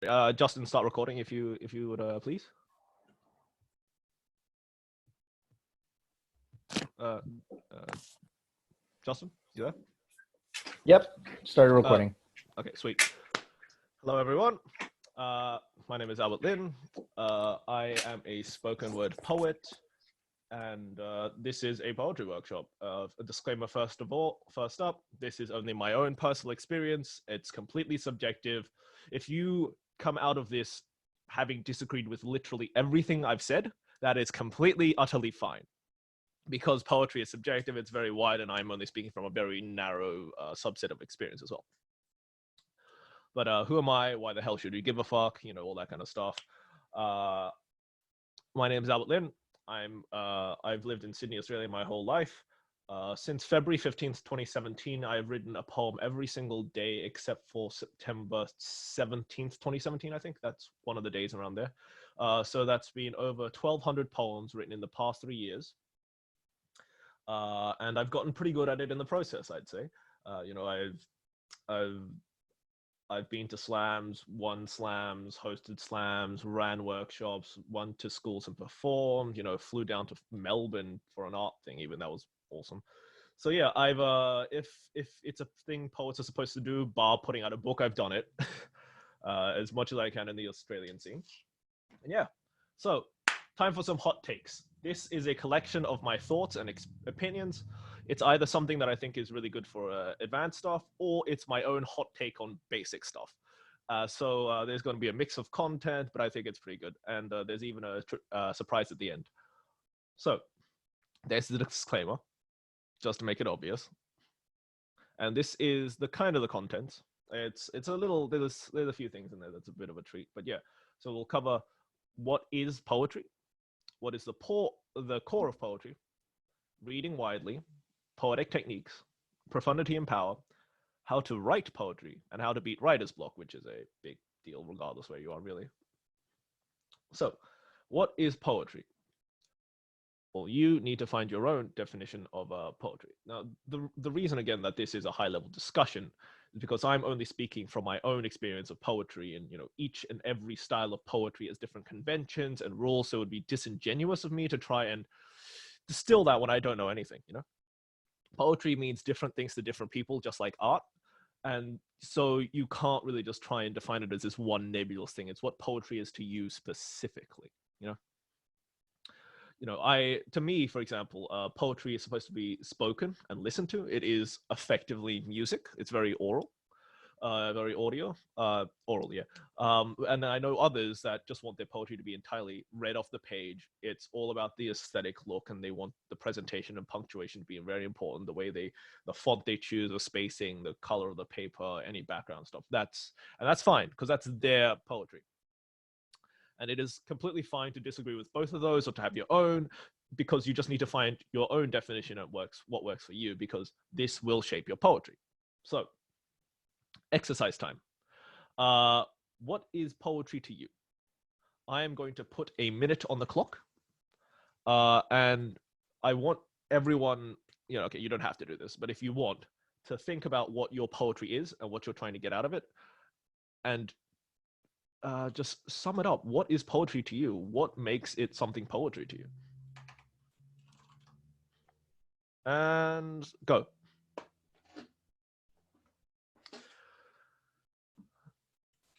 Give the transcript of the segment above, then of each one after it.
Justin, start recording if you would please. Justin, you there? Yep, started recording. Okay, sweet. Hello, everyone. My name is Albert Lin. I am a spoken word poet, and this is a poetry workshop. A disclaimer first up, this is only my own personal experience. It's completely subjective. If you come out of this having disagreed with literally everything I've said, that is completely, utterly fine. Because poetry is subjective, it's very wide, and I'm only speaking from a very narrow subset of experience as well. But who am I? Why the hell should you give a fuck? You know, all that kind of stuff. My name is Albert Lin. I've lived in Sydney, Australia my whole life. Since February 15th, 2017, I've written a poem every single day except for September 17th, 2017, I think. That's one of the days around there. So that's been over 1,200 poems written in the past 3 years. And I've gotten pretty good at it in the process, I'd say. You know, I've been to slams, won slams, hosted slams, ran workshops, went to schools and performed, you know, flew down to Melbourne for an art thing, even that was awesome. So yeah, I've if it's a thing poets are supposed to do, bar putting out a book, I've done it as much as I can in the Australian scene. And yeah, so time for some hot takes. This is a collection of my thoughts and opinions. It's either something that I think is really good for advanced stuff, or it's my own hot take on basic stuff. So there's going to be a mix of content, but I think it's pretty good. And there's even a surprise at the end. So there's the disclaimer, just to make it obvious. And this is the kind of the content. It's a little, there's a few things in there that's a bit of a treat, but yeah. So we'll cover what is poetry, what is the core of poetry, reading widely, poetic techniques, profundity and power, how to write poetry, and how to beat writer's block, which is a big deal regardless where you are, really. So what is poetry? Well, you need to find your own definition of poetry. Now, the reason, again, that this is a high-level discussion is because I'm only speaking from my own experience of poetry, and, you know, each and every style of poetry has different conventions and rules, so it would be disingenuous of me to try and distill that when I don't know anything, you know? Poetry means different things to different people, just like art. And so you can't really just try and define it as this one nebulous thing. It's what poetry is to you specifically, you know? To me, for example, poetry is supposed to be spoken and listened to. It is effectively music. It's very oral, very audio, oral, yeah. And I know others that just want their poetry to be entirely read off the page. It's all about the aesthetic look, and they want the presentation and punctuation to be very important. The font they choose, the spacing, the color of the paper, any background stuff. That's fine, because that's their poetry. And it is completely fine to disagree with both of those or to have your own, because you just need to find your own definition of what works for you, because this will shape your poetry. So, exercise time. What is poetry to you? I am going to put a minute on the clock. And I want everyone, you know, okay, you don't have to do this, but if you want to think about what your poetry is and what you're trying to get out of it, and just sum it up. What is poetry to you? What makes it something poetry to you? And go.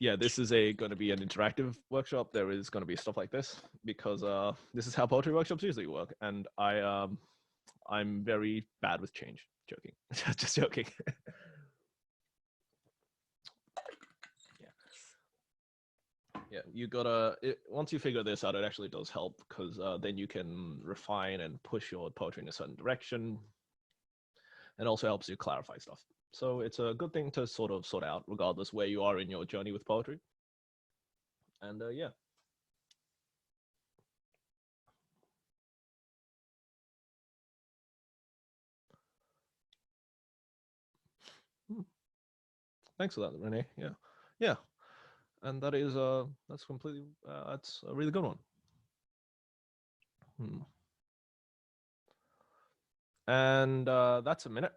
Yeah, this is going to be an interactive workshop. There is going to be stuff like this, because this is how poetry workshops usually work. And I'm very bad with change. Joking. Just joking. Yeah, you gotta, once you figure this out, it actually does help, because then you can refine and push your poetry in a certain direction, and also helps you clarify stuff. So it's a good thing to sort out, regardless where you are in your journey with poetry. And yeah. Thanks for that, Renee. Yeah. And that is that's completely that's a really good one. And that's a minute.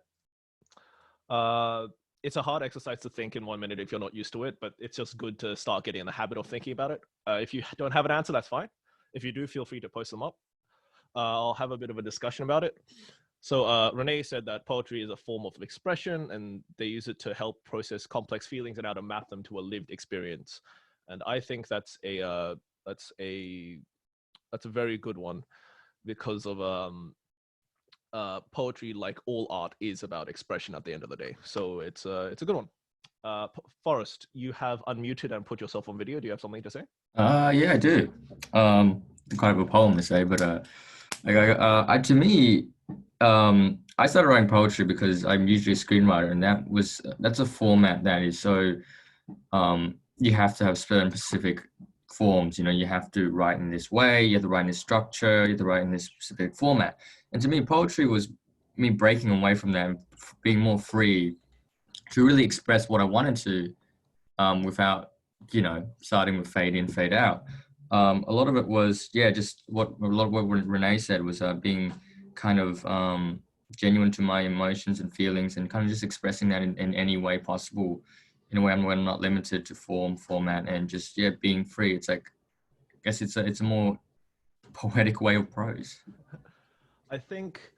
it's a hard exercise to think in 1 minute if you're not used to it, but it's just good to start getting in the habit of thinking about it. If you don't have an answer, that's fine. If you do, feel free to post them up. I'll have a bit of a discussion about it. So Renee said that poetry is a form of expression, and they use it to help process complex feelings and how to map them to a lived experience. And I think that's a very good one, because of poetry, like all art, is about expression at the end of the day. So it's a good one. Forrest, you have unmuted and put yourself on video. Do you have something to say? Yeah, I do. Kind of a poem to say, but to me, I started writing poetry because I'm usually a screenwriter, and that's a format that is so you have to have certain specific forms. You know, you have to write in this way, you have to write in this structure, you have to write in this specific format. And to me, poetry was me breaking away from that, and being more free to really express what I wanted to, without, starting with fade in, fade out. A lot of it was, just a lot of what Renee said was being kind of genuine to my emotions and feelings, and kind of just expressing that in any way possible, in a way where I'm not limited to format, and just, being free. It's like, I guess it's a more poetic way of prose. I think,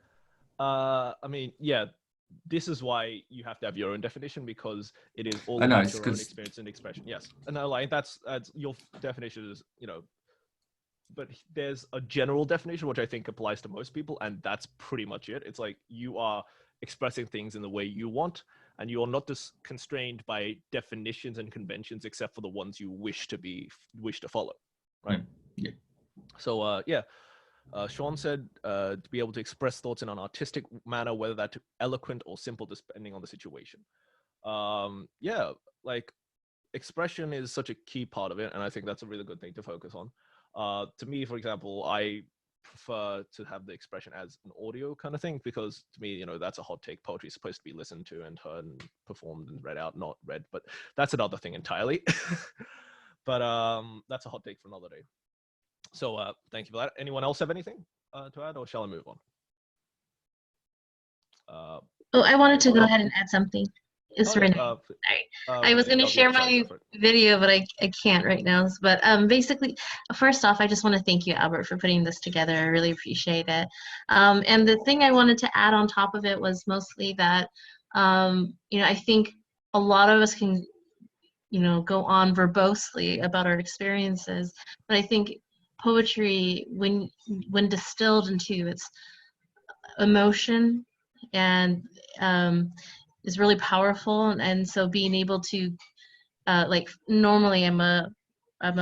this is why you have to have your own definition, because it is all about your own experience and expression. Yes, and like that's your definition is, but there's a general definition which I think applies to most people, and that's pretty much it. It's like you are expressing things in the way you want, and you are not just constrained by definitions and conventions, except for the ones you wish to follow, right? Yeah. So Sean said to be able to express thoughts in an artistic manner, whether that's eloquent or simple, depending on the situation. Like expression is such a key part of it, and I think that's a really good thing to focus on. To me, for example, I prefer to have the expression as an audio kind of thing, because to me, that's a hot take. Poetry is supposed to be listened to and heard and performed and read out, not read, but that's another thing entirely. But that's a hot take for another day. So thank you for that. Anyone else have anything to add, or shall I move on? I wanted to go ahead and add something. It's Renee. I was going to share my video, but I can't right now. But basically, first off, I just want to thank you, Albert, for putting this together. I really appreciate it. And the thing I wanted to add on top of it was mostly that, I think a lot of us can, go on verbosely about our experiences, but I think poetry, when distilled into its emotion and is really powerful. And so being able to like, normally I'm a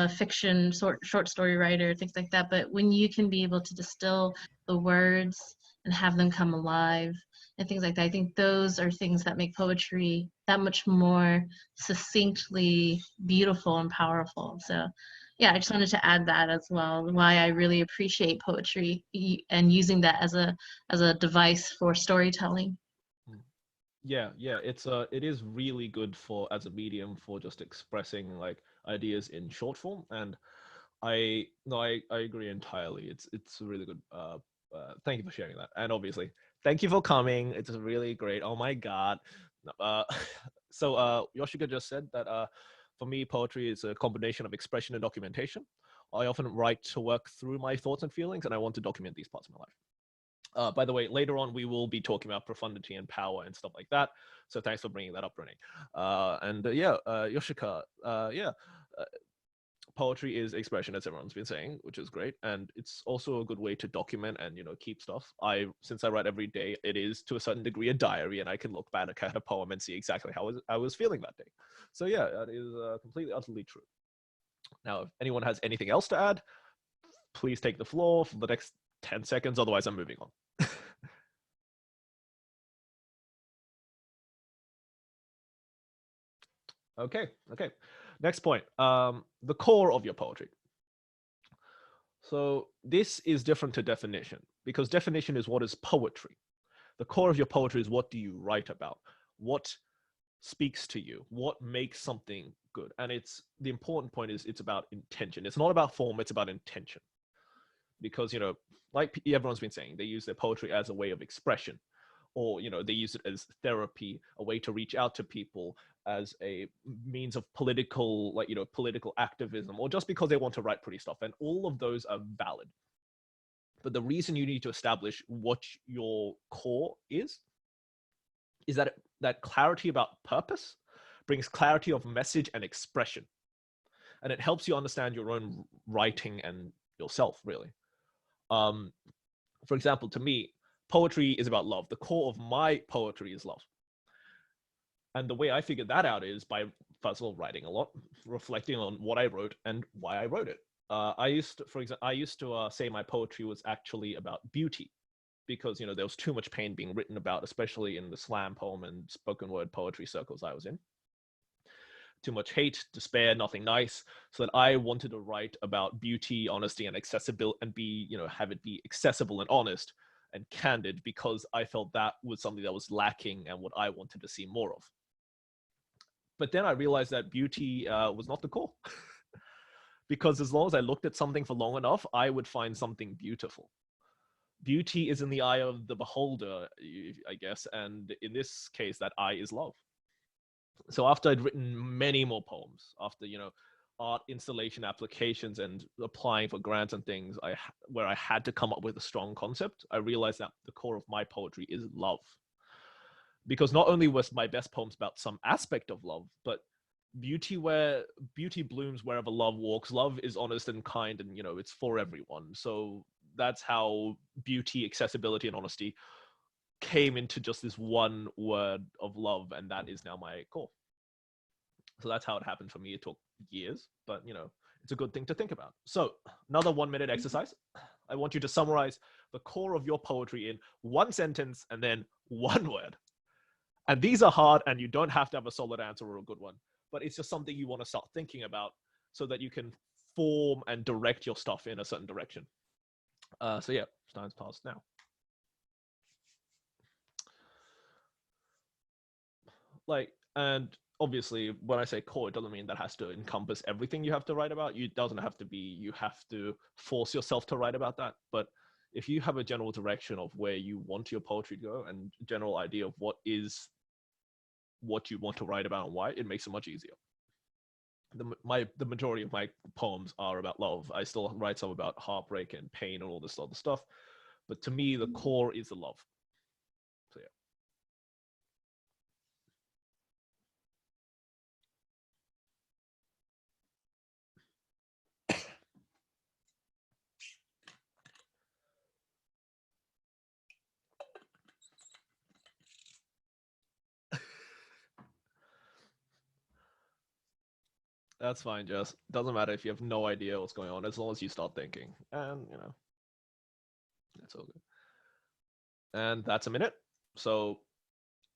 fiction short story writer, things like that, but when you can be able to distill the words and have them come alive and things like that, I think those are things that make poetry that much more succinctly beautiful and powerful. So yeah, I just wanted to add that as well, why I really appreciate poetry and using that as a device for storytelling. Yeah, it is really good as a medium for just expressing like ideas in short form, and I agree entirely. It's really good. Thank you for sharing that, and obviously thank you for coming. It's really great. Oh my god. So Yoshika just said that for me, poetry is a combination of expression and documentation. I often write to work through my thoughts and feelings, and I want to document these parts of my life. By the way, later on, we will be talking about profundity and power and stuff like that. So thanks for bringing that up, Renee. Yoshika, poetry is expression, as everyone's been saying, which is great. And it's also a good way to document and, keep stuff. Since I write every day, it is to a certain degree a diary, and I can look back at a poem and see exactly how I was feeling that day. So yeah, that is completely, utterly true. Now, if anyone has anything else to add, please take the floor for the next 10 seconds. Otherwise, I'm moving on. Okay. Next point, the core of your poetry. So this is different to definition, because definition is what is poetry. The core of your poetry is what do you write about? What speaks to you? What makes something good? And the important point is it's about intention. It's not about form, it's about intention. Because, like everyone's been saying, they use their poetry as a way of expression. or, they use it as therapy, a way to reach out to people, as a means of political, political activism, or just because they want to write pretty stuff. And all of those are valid. But the reason you need to establish what your core is that clarity about purpose brings clarity of message and expression. And it helps you understand your own writing and yourself, really. For example, to me, poetry is about love. The core of my poetry is love. And the way I figured that out is by, first of all, writing a lot, reflecting on what I wrote and why I wrote it. I used to say my poetry was actually about beauty, because, there was too much pain being written about, especially in the slam poem and spoken word poetry circles I was in. Too much hate, despair, nothing nice. So that I wanted to write about beauty, honesty, and accessibility, and have it be accessible and honest and candid, because I felt that was something that was lacking and what I wanted to see more of. But then I realized that beauty was not the core. Because as long as I looked at something for long enough, I would find something beautiful. Beauty is in the eye of the beholder, I guess. And in this case, that eye is love. So after I'd written many more poems, after, art installation applications and applying for grants and things, where I had to come up with a strong concept, I realized that the core of my poetry is love. Because not only was my best poems about some aspect of love, but beauty blooms wherever love walks. Love is honest and kind, and it's for everyone. So that's how beauty, accessibility, and honesty came into just this one word of love, and that is now my core. So that's how it happened for me. It took years, but it's a good thing to think about. So another 1-minute exercise. I want you to summarize the core of your poetry in one sentence and then one word. And these are hard, and you don't have to have a solid answer or a good one, but it's just something you want to start thinking about so that you can form and direct your stuff in a certain direction. So yeah, time's passed now. And obviously, when I say core, it doesn't mean that has to encompass everything you have to write about. It doesn't have to be, you have to force yourself to write about that. But if you have a general direction of where you want your poetry to go, and general idea of what you want to write about and why, it makes it much easier. The majority of my poems are about love. I still write some about heartbreak and pain and all this other stuff. But to me, the core is the love. So yeah. That's fine, Jess. Doesn't matter if you have no idea what's going on, as long as you start thinking. And, that's all good. And that's a minute. So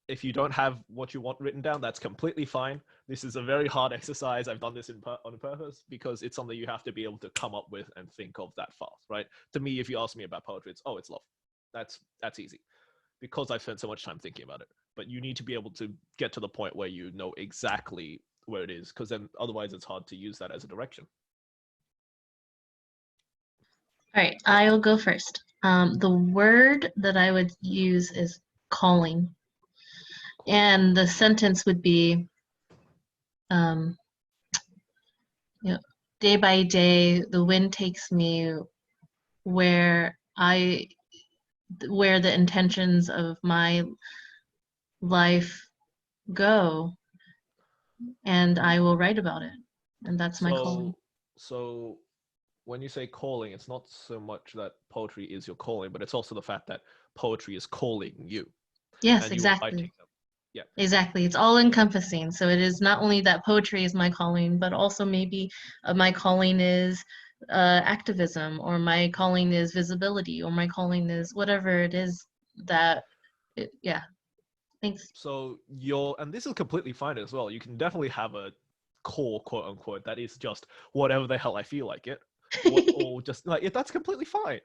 if you don't have what you want written down, that's completely fine. This is a very hard exercise. I've done this on purpose because it's something you have to be able to come up with and think of that fast, right? To me, if you ask me about poetry, it's love. That's easy because I've spent so much time thinking about it. But you need to be able to get to the point where you know exactly where it is, because then otherwise it's hard to use that as a direction. All right, I'll go first. The word that I would use is calling. And the sentence would be, day by day, the wind takes me where the intentions of my life go, and I will write about it. And that's my calling. So when you say calling, it's not so much that poetry is your calling, but it's also the fact that poetry is calling you. Yes, exactly. Yeah. Exactly. It's all encompassing. So it is not only that poetry is my calling, but also maybe my calling is activism, or my calling is visibility, or my calling is whatever it is yeah. Thanks. So and this is completely fine as well. You can definitely have a core, quote unquote, that is just whatever the hell I feel like it. Or just that's completely fine.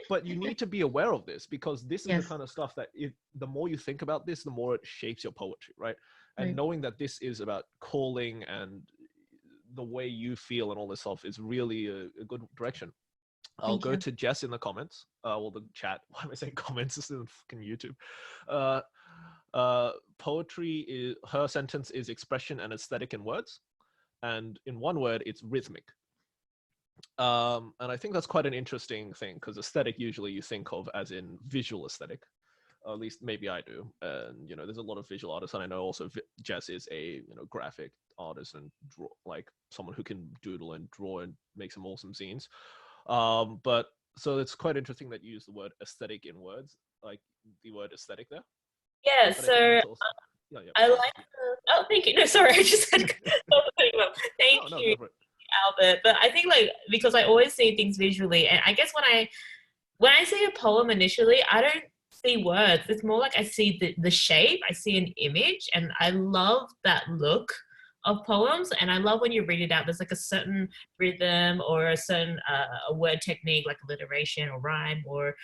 But you need to be aware of this, because this is the kind of stuff that the more you think about this, the more it shapes your poetry, right? And knowing that this is about calling and the way you feel and all this stuff is really a good direction. I'll Thank go you. to Jess in the comments. Well, the chat. Why am I saying comments? This isn't fucking YouTube. Poetry is, her sentence is expression and aesthetic in words, and in one word, it's rhythmic. And I think that's quite an interesting thing, because aesthetic usually you think of as in visual aesthetic. At least maybe I do. And you know, there's a lot of visual artists, and I know also Jess is a graphic artist and draw, like someone who can doodle and draw and make some awesome zines. But so it's quite interesting that you use the word aesthetic in words, like the word aesthetic there. Yeah, But so I like oh, thank you. No, sorry, I just had to thank you, Albert. But I think like, because I always see things visually, and I guess when I see a poem initially, I don't see words. It's more like I see the shape, I see an image, and I love that look of poems. And I love when you read it out, there's like a certain rhythm or a certain a word technique, like alliteration or rhyme, or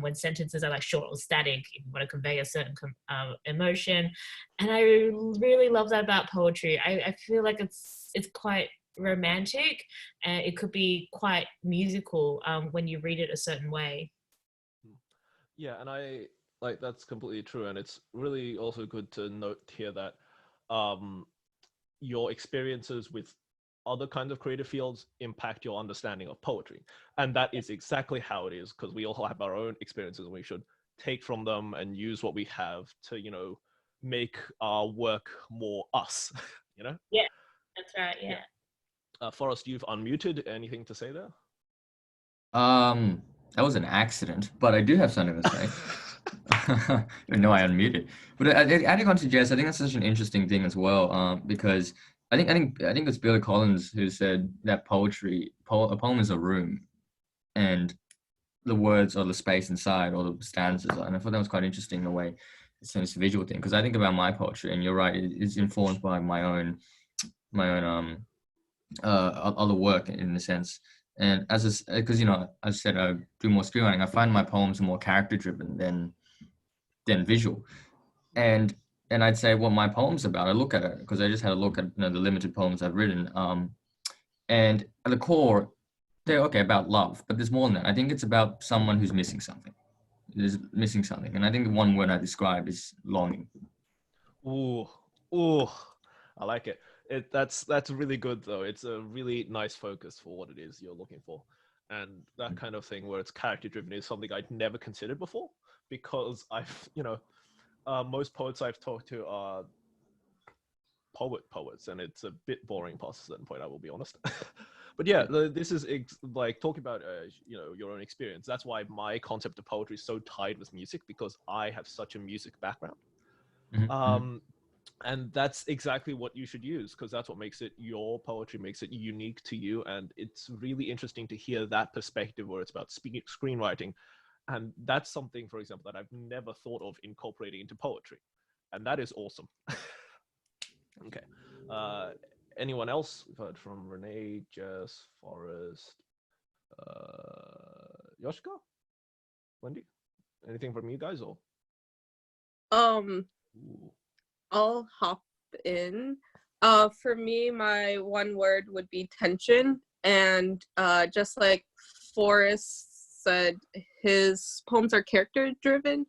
when sentences are like short or static, if you want to convey a certain emotion. And I really love that about poetry. I feel like it's quite romantic, and it could be quite musical when you read it a certain way. Yeah, and I like that's completely true, and it's really also good to note here that your experiences with other kinds of creative fields impact your understanding of poetry, and that is exactly how it is, because we all have our own experiences, and we should take from them and use what we have to make our work more us. Yeah, that's right. Yeah. Forrest, you've unmuted. Anything to say there? That was an accident, but I do have something to say. Even though I unmuted. But adding on to Jess, I think that's such an interesting thing as well. Because I think it's Billy Collins who said that a poem is a room, and the words are the space inside, or the stanzas. And I thought that was quite interesting the way it's a visual thing. Because I think about my poetry, and you're right, it's influenced by my own other work in a sense. And because as I said, I do more screenwriting. I find my poems are more character driven than visual. And I'd say what my poem's about. I look at it because I just had a look at the limited poems I've written. And at the core, they're about love, but there's more than that. I think it's about someone who's missing something. There's missing something, and I think the one word I describe is longing. Ooh, I like it. That's really good though. It's a really nice focus for what it is you're looking for, and that kind of thing where it's character driven is something I'd never considered before, because I've most poets I've talked to are poets, and it's a bit boring past a certain point, I will be honest. But yeah, this is like talking about your own experience. That's why my concept of poetry is so tied with music, because I have such a music background. Mm-hmm. And that's exactly what you should use, because that's what makes it your poetry, makes it unique to you. And it's really interesting to hear that perspective where it's about screenwriting. And that's something, for example, that I've never thought of incorporating into poetry. And that is awesome. Okay. Anyone else? We've heard from Renee, Jess, Forrest, Yoshika, Wendy. Anything from you guys? Or Ooh. I'll hop in. For me, my one word would be tension. And just like Forrest said, his poems are character driven.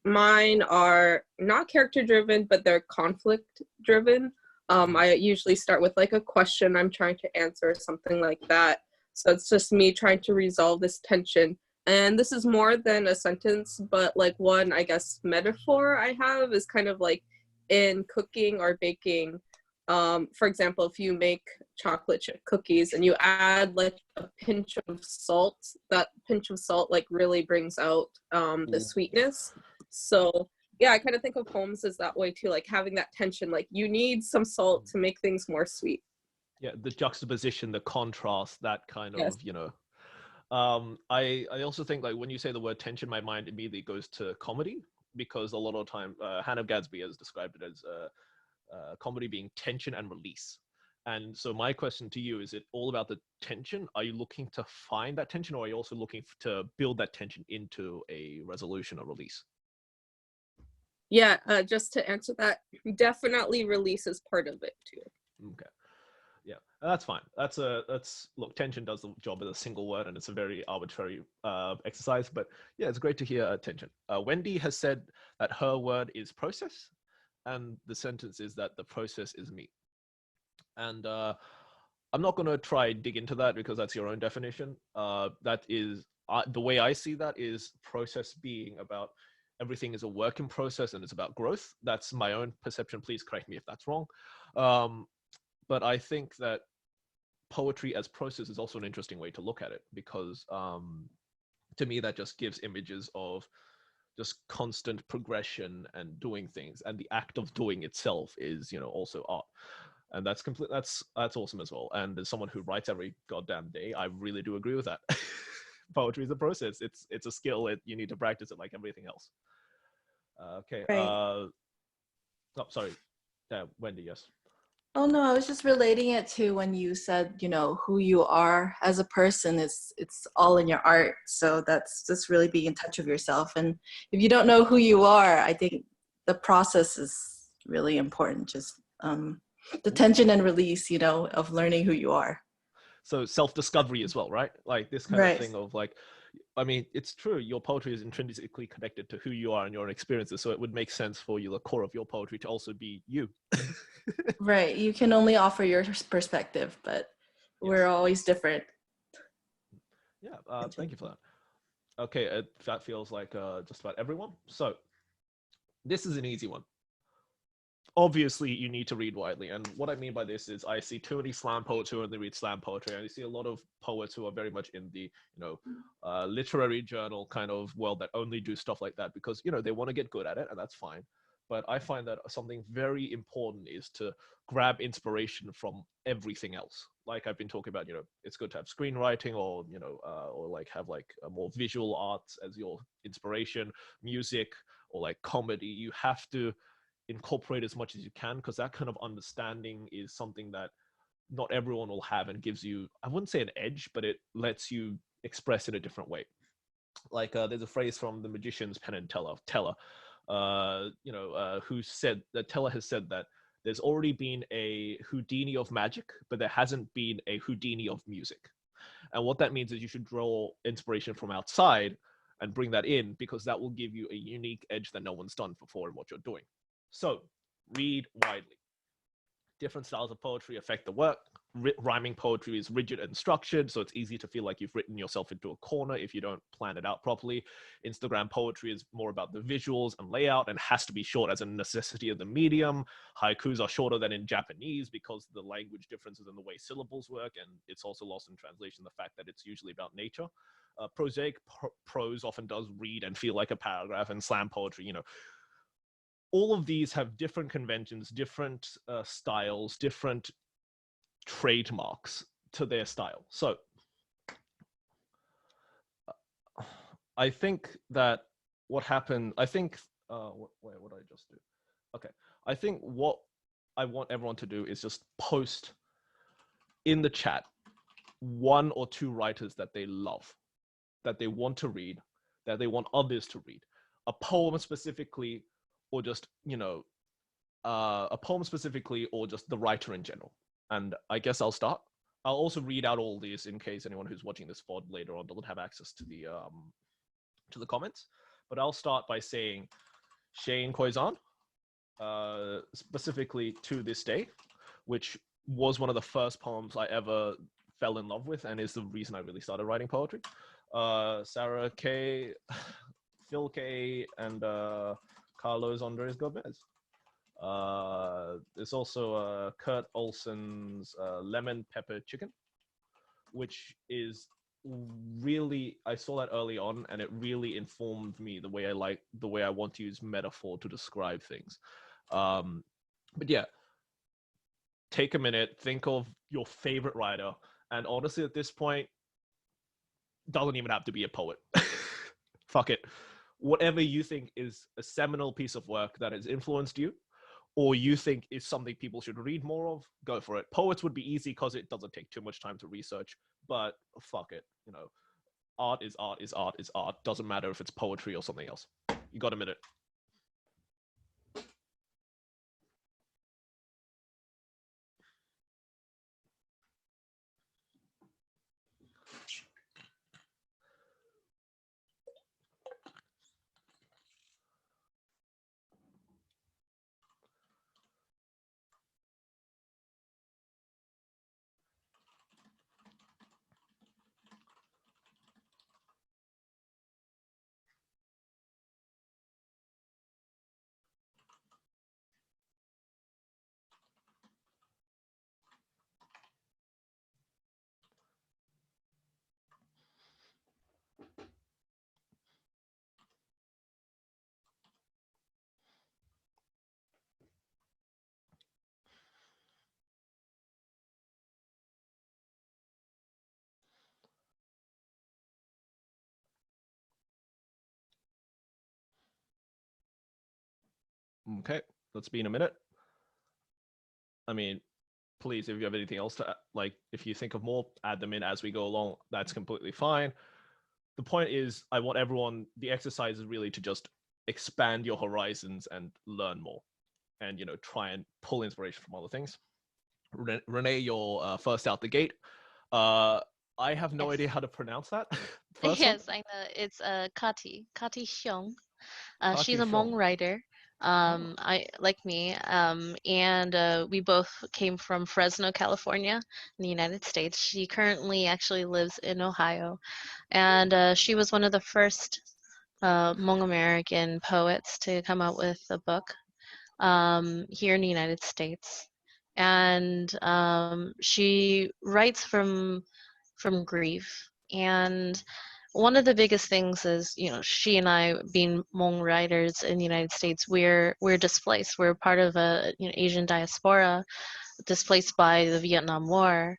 Mine are not character driven, but they're conflict driven. I usually start with like a question I'm trying to answer or something like that. So it's just me trying to resolve this tension. And this is more than a sentence, but like one, I guess, metaphor I have is kind of like in cooking or baking. For example, if you make chocolate chip cookies and you add like a pinch of salt, that pinch of salt like really brings out the sweetness. So yeah, I kind of think of poems as that way too, like having that tension, like you need some salt to make things more sweet. Yeah, the juxtaposition, the contrast, that kind of, I also think like when you say the word tension, my mind immediately goes to comedy, because a lot of time Hannah Gadsby has described it as comedy being tension and release. And so my question to you, is it all about the tension? Are you looking to find that tension, or are you also looking to build that tension into a resolution or release? Yeah, just to answer that, definitely release is part of it too. Okay. Yeah, that's fine. Look, tension does the job as a single word, and it's a very arbitrary exercise. But yeah, it's great to hear tension. Wendy has said that her word is process, and the sentence is that the process is me. And I'm not going to try dig into that because that's your own definition. That is the way I see that is process being about everything is a work in process and it's about growth. That's my own perception. Please correct me if that's wrong. But I think that poetry as process is also an interesting way to look at it because to me that just gives images of just constant progression and doing things, and the act of doing itself is also art. And that's awesome as well. And as someone who writes every goddamn day, I really do agree with that. Poetry is a process. It's a skill. You need to practice it like everything else. Okay. Right. Sorry. Wendy, yes. Oh no, I was just relating it to when you said, who you are as a person it's all in your art. So that's just really being in touch with yourself. And if you don't know who you are, I think the process is really important. Just the tension and release, of learning who you are. So self-discovery as well, right? Like this kind Right. of thing of like, I mean, it's true. Your poetry is intrinsically connected to who you are and your experiences. So it would make sense for you, the core of your poetry, to also be you. Right. You can only offer your perspective, but we're always different. Yeah. Thank you for that. Okay. That feels like just about everyone. So this is an easy one. Obviously, you need to read widely. And what I mean by this is I see too many slam poets who only read slam poetry. And I see a lot of poets who are very much in the, literary journal kind of world that only do stuff like that because, they want to get good at it, and that's fine. But I find that something very important is to grab inspiration from everything else. Like I've been talking about, it's good to have screenwriting or, or like have like a more visual arts as your inspiration, music, or like comedy. You have to incorporate as much as you can because that kind of understanding is something that not everyone will have and gives you, I wouldn't say an edge, but it lets you express in a different way. Like there's a phrase from the magician's Penn and Teller, who said that Teller has said that there's already been a Houdini of magic, but there hasn't been a Houdini of music. And what that means is you should draw inspiration from outside and bring that in because that will give you a unique edge that no one's done before in what you're doing. So read widely. Different styles of poetry affect the work. Rhyming poetry is rigid and structured, so it's easy to feel like you've written yourself into a corner if you don't plan it out properly. Instagram poetry is more about the visuals and layout and has to be short as a necessity of the medium. Haikus are shorter than in Japanese because the language differences in the way syllables work, and it's also lost in translation the fact that it's usually about nature. Prosaic prose often does read and feel like a paragraph, and slam poetry, all of these have different conventions, different styles, different trademarks to their style. So I think that what happened, what did I just do? Okay. I think what I want everyone to do is just post in the chat 1 or 2 writers that they love, that they want to read, that they want others to read. A poem specifically, or just, a poem specifically, or just the writer in general. And I guess I'll start. I'll also read out all these in case anyone who's watching this VOD later on doesn't have access to the comments. But I'll start by saying Shane Koizan, specifically To This Day, which was one of the first poems I ever fell in love with and is the reason I really started writing poetry. Sarah Kaye, Phil Kaye, and Carlos Andrés Gómez. There's also Kurt Olson's Lemon Pepper Chicken, which is really, I saw that early on and it really informed me the way I want to use metaphor to describe things. But yeah, take a minute, think of your favorite writer, and honestly at this point, doesn't even have to be a poet. Fuck it. Whatever you think is a seminal piece of work that has influenced you, or you think is something people should read more of, go for it. Poets would be easy because it doesn't take too much time to research, but fuck it. Art is art is art is art. Doesn't matter if it's poetry or something else. You got a minute. Okay, let's be in a minute. I mean, please, if you have anything else to, like, if you think of more, add them in as we go along. That's completely fine. The point is, I want everyone, the exercise is really to just expand your horizons and learn more and, you know, try and pull inspiration from other things. Renee, you're first out the gate. I have no idea how to pronounce that. Yes, I know. It's Kaye Xiong. She's a Kaye Hmong Xiong. writer. I like me. And we both came from Fresno, California, in the United States. She currently actually lives in Ohio, and she was one of the first Hmong American poets to come out with a book here in the United States. And she writes from grief. And one of the biggest things is, you know, she and I, being Hmong writers in the United States, we're displaced. We're part of a, you know, Asian diaspora displaced by the Vietnam War.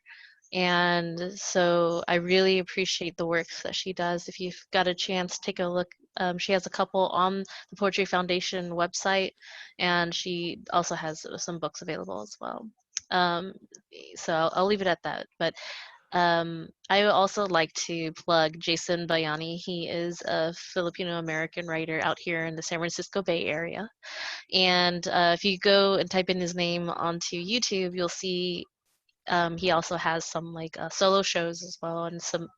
And so I really appreciate the work that she does. If you've got a chance, take a look. She has a couple on the Poetry Foundation website, and she also has some books available as well. So I'll leave it at that. But I would also like to plug Jason Bayani. He is a Filipino-American writer out here in the San Francisco Bay Area. And if you go and type in his name onto YouTube, you'll see he also has some like solo shows as well, and some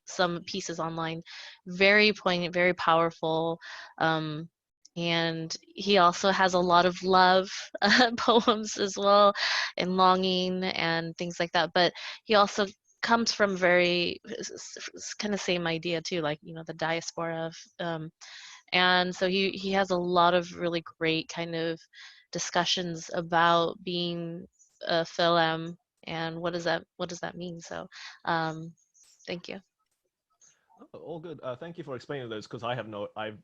pieces online. Very poignant, very powerful. And he also has a lot of love poems as well, and longing and things like that. But he also comes from very kind of same idea too, like, you know, the diaspora of, and so he has a lot of really great kind of discussions about being a film and what does that mean. So thank you. Oh, all good. Thank you for explaining those, because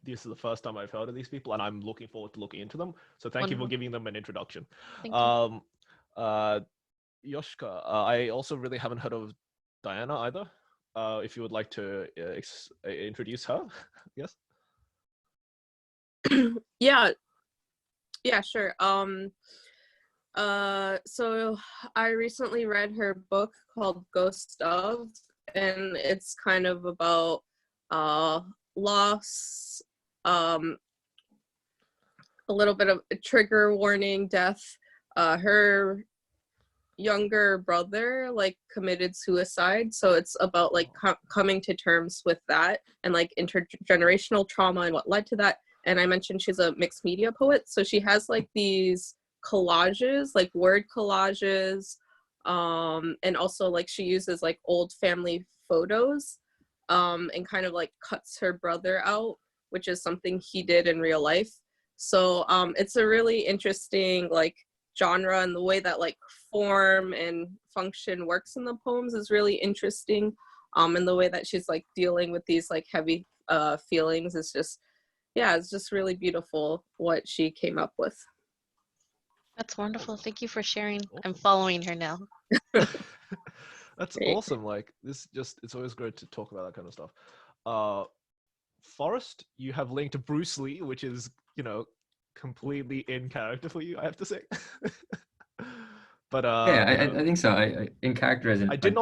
this is the first time I've heard of these people, and I'm looking forward to looking into them. So thank you for giving them an introduction. Thank you. Yoshka, I also really haven't heard of Diana either. If you would like to introduce her, yes. Yeah, sure. So I recently read her book called Ghost of, and it's kind of about loss, a little bit of a trigger warning, death. Her younger brother like committed suicide, so it's about like coming to terms with that and like intergenerational trauma and what led to that. And I mentioned she's a mixed media poet, so she has like these collages, like word collages, and also like she uses like old family photos, and kind of like cuts her brother out, which is something he did in real life. So it's a really interesting like genre, and the way that like form and function works in the poems is really interesting. And the way that she's like dealing with these like heavy feelings is just, yeah, it's just really beautiful what she came up with. That's wonderful. Thank you for sharing. I'm following her now. That's awesome. Like this, it's always great to talk about that kind of stuff. Forrest, you have linked to Bruce Lee, which is, you know, completely in character for you, I have to say. But yeah, I think so. I in character as in I did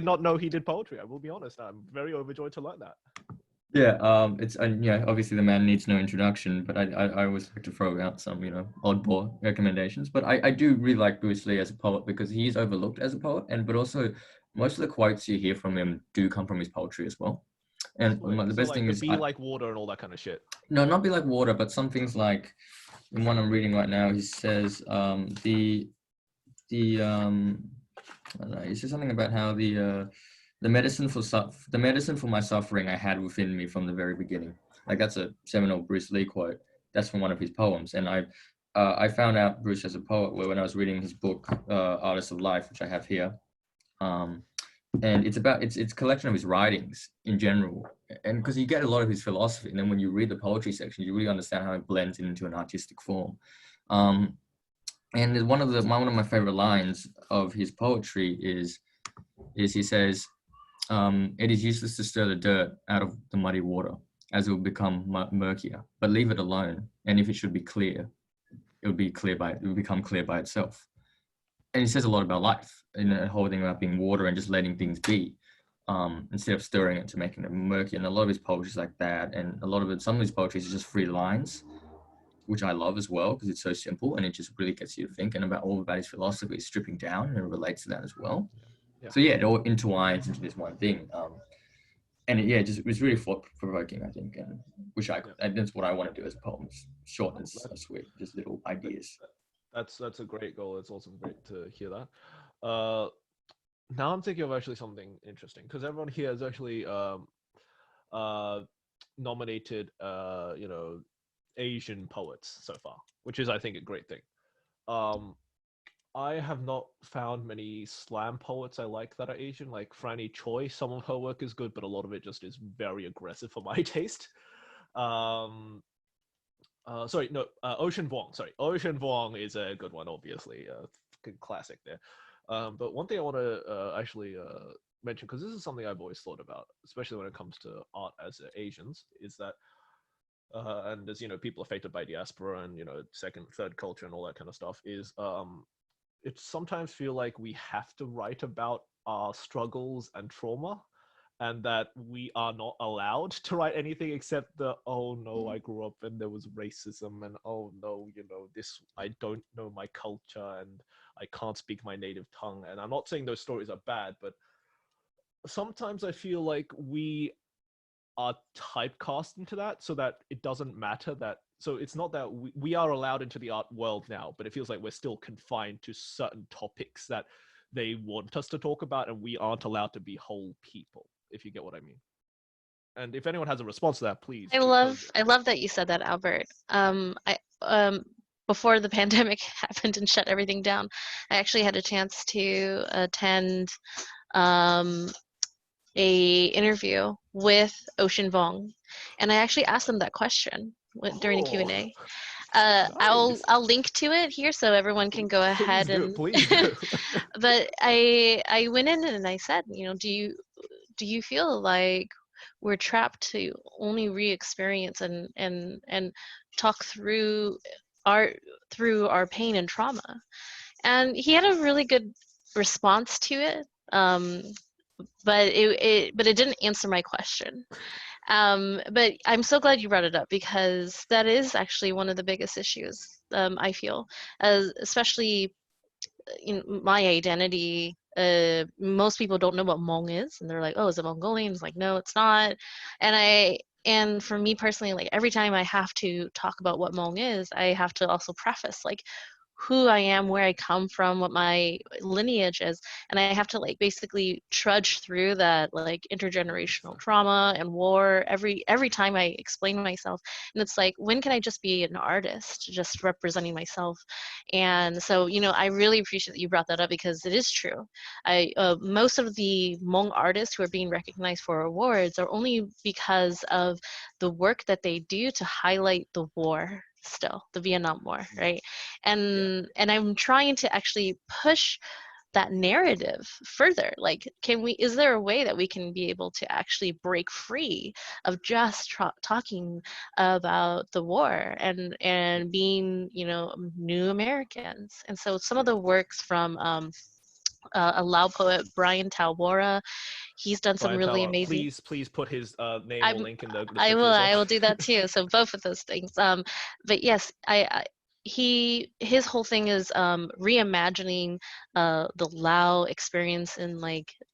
not know he did poetry. I will be honest. I'm very overjoyed to learn that. Yeah, it's yeah. Obviously, the man needs no introduction, but I always like to throw out some, you know, oddball recommendations. But I do really like Bruce Lee as a poet because he's overlooked as a poet, but also most of the quotes you hear from him do come from his poetry as well. And the best thing is be like water and all that kind of shit. No, not be like water, but some things like the one I'm reading right now. He says he says something about how the medicine for my suffering I had within me from the very beginning. Like that's a seminal Bruce Lee quote. That's from one of his poems, and I found out Bruce as a poet when I was reading his book Artist of Life, which I have here. And it's a collection of his writings in general, and because you get a lot of his philosophy, and then when you read the poetry section, you really understand how it blends into an artistic form. And one of my favorite lines of his poetry is he says, "It is useless to stir the dirt out of the muddy water, as it will become murkier. But leave it alone, and if it should be clear, it would become clear by itself. And it says a lot about life, and the whole thing about being water and just letting things be, instead of stirring it to making it murky. And a lot of his poetry is like that, and some of his poetry is just free lines, which I love as well because it's so simple and it just really gets you to think. And about his philosophy is stripping down, and it relates to that as well. Yeah. So yeah, it all intertwines into this one thing. And it was really thought provoking, I think, and that's what I want to do as a poem. It's short and sweet, just little ideas. That's a great goal. It's also great to hear that. Now I'm thinking of actually something interesting, because everyone here has actually nominated Asian poets so far, which is, I think, a great thing. I have not found many slam poets I like that are Asian, like Franny Choi. Some of her work is good, but a lot of it just is very aggressive for my taste. Ocean Vuong. Sorry, Ocean Vuong is a good one, obviously, classic there. But one thing I want to actually mention, because this is something I've always thought about, especially when it comes to art as Asians, is that, and as people affected by diaspora and second, third culture and all that kind of stuff, is it sometimes feel like we have to write about our struggles and trauma, and that we are not allowed to write anything except the, oh no, I grew up and there was racism, and oh no, this, I don't know my culture and I can't speak my native tongue. And I'm not saying those stories are bad, but sometimes I feel like we are typecast into that, so that it doesn't matter that, so it's not that we are allowed into the art world now, but it feels like we're still confined to certain topics that they want us to talk about, and we aren't allowed to be whole people, if you get what I mean. And if anyone has a response to that, please. I love that you said that, Albert. Before the pandemic happened and shut everything down, I actually had a chance to attend a interview with Ocean Vuong, and I actually asked them that question during the Q&A. Nice. I'll link to it here so everyone can go ahead please do. But I went in and I said, do you feel like we're trapped to only re-experience and talk through our pain and trauma? And he had a really good response to it. But it didn't answer my question. But I'm so glad you brought it up, because that is actually one of the biggest issues, I feel, especially in my identity. Most people don't know what Hmong is, and they're like, oh, is it Mongolian? It's like, no, it's not. And for me personally, like every time I have to talk about what Hmong is, I have to also preface like who I am, where I come from, what my lineage is, and I have to like basically trudge through that like intergenerational trauma and war every time I explain myself. And it's like, when can I just be an artist, just representing myself? And so I really appreciate that you brought that up, because it is true. Most of the Hmong artists who are being recognized for awards are only because of the work that they do to highlight the war, still the Vietnam War, right? And I'm trying to actually push that narrative further. Like, is there a way that we can be able to actually break free of just talking about the war and being new Americans? And so some of the works from a Lao poet, Brian Talbora, he's done some really amazing. Please put his name or link in the description. I will do that too. So both of those things. But yes, his whole thing is reimagining the Lao experience in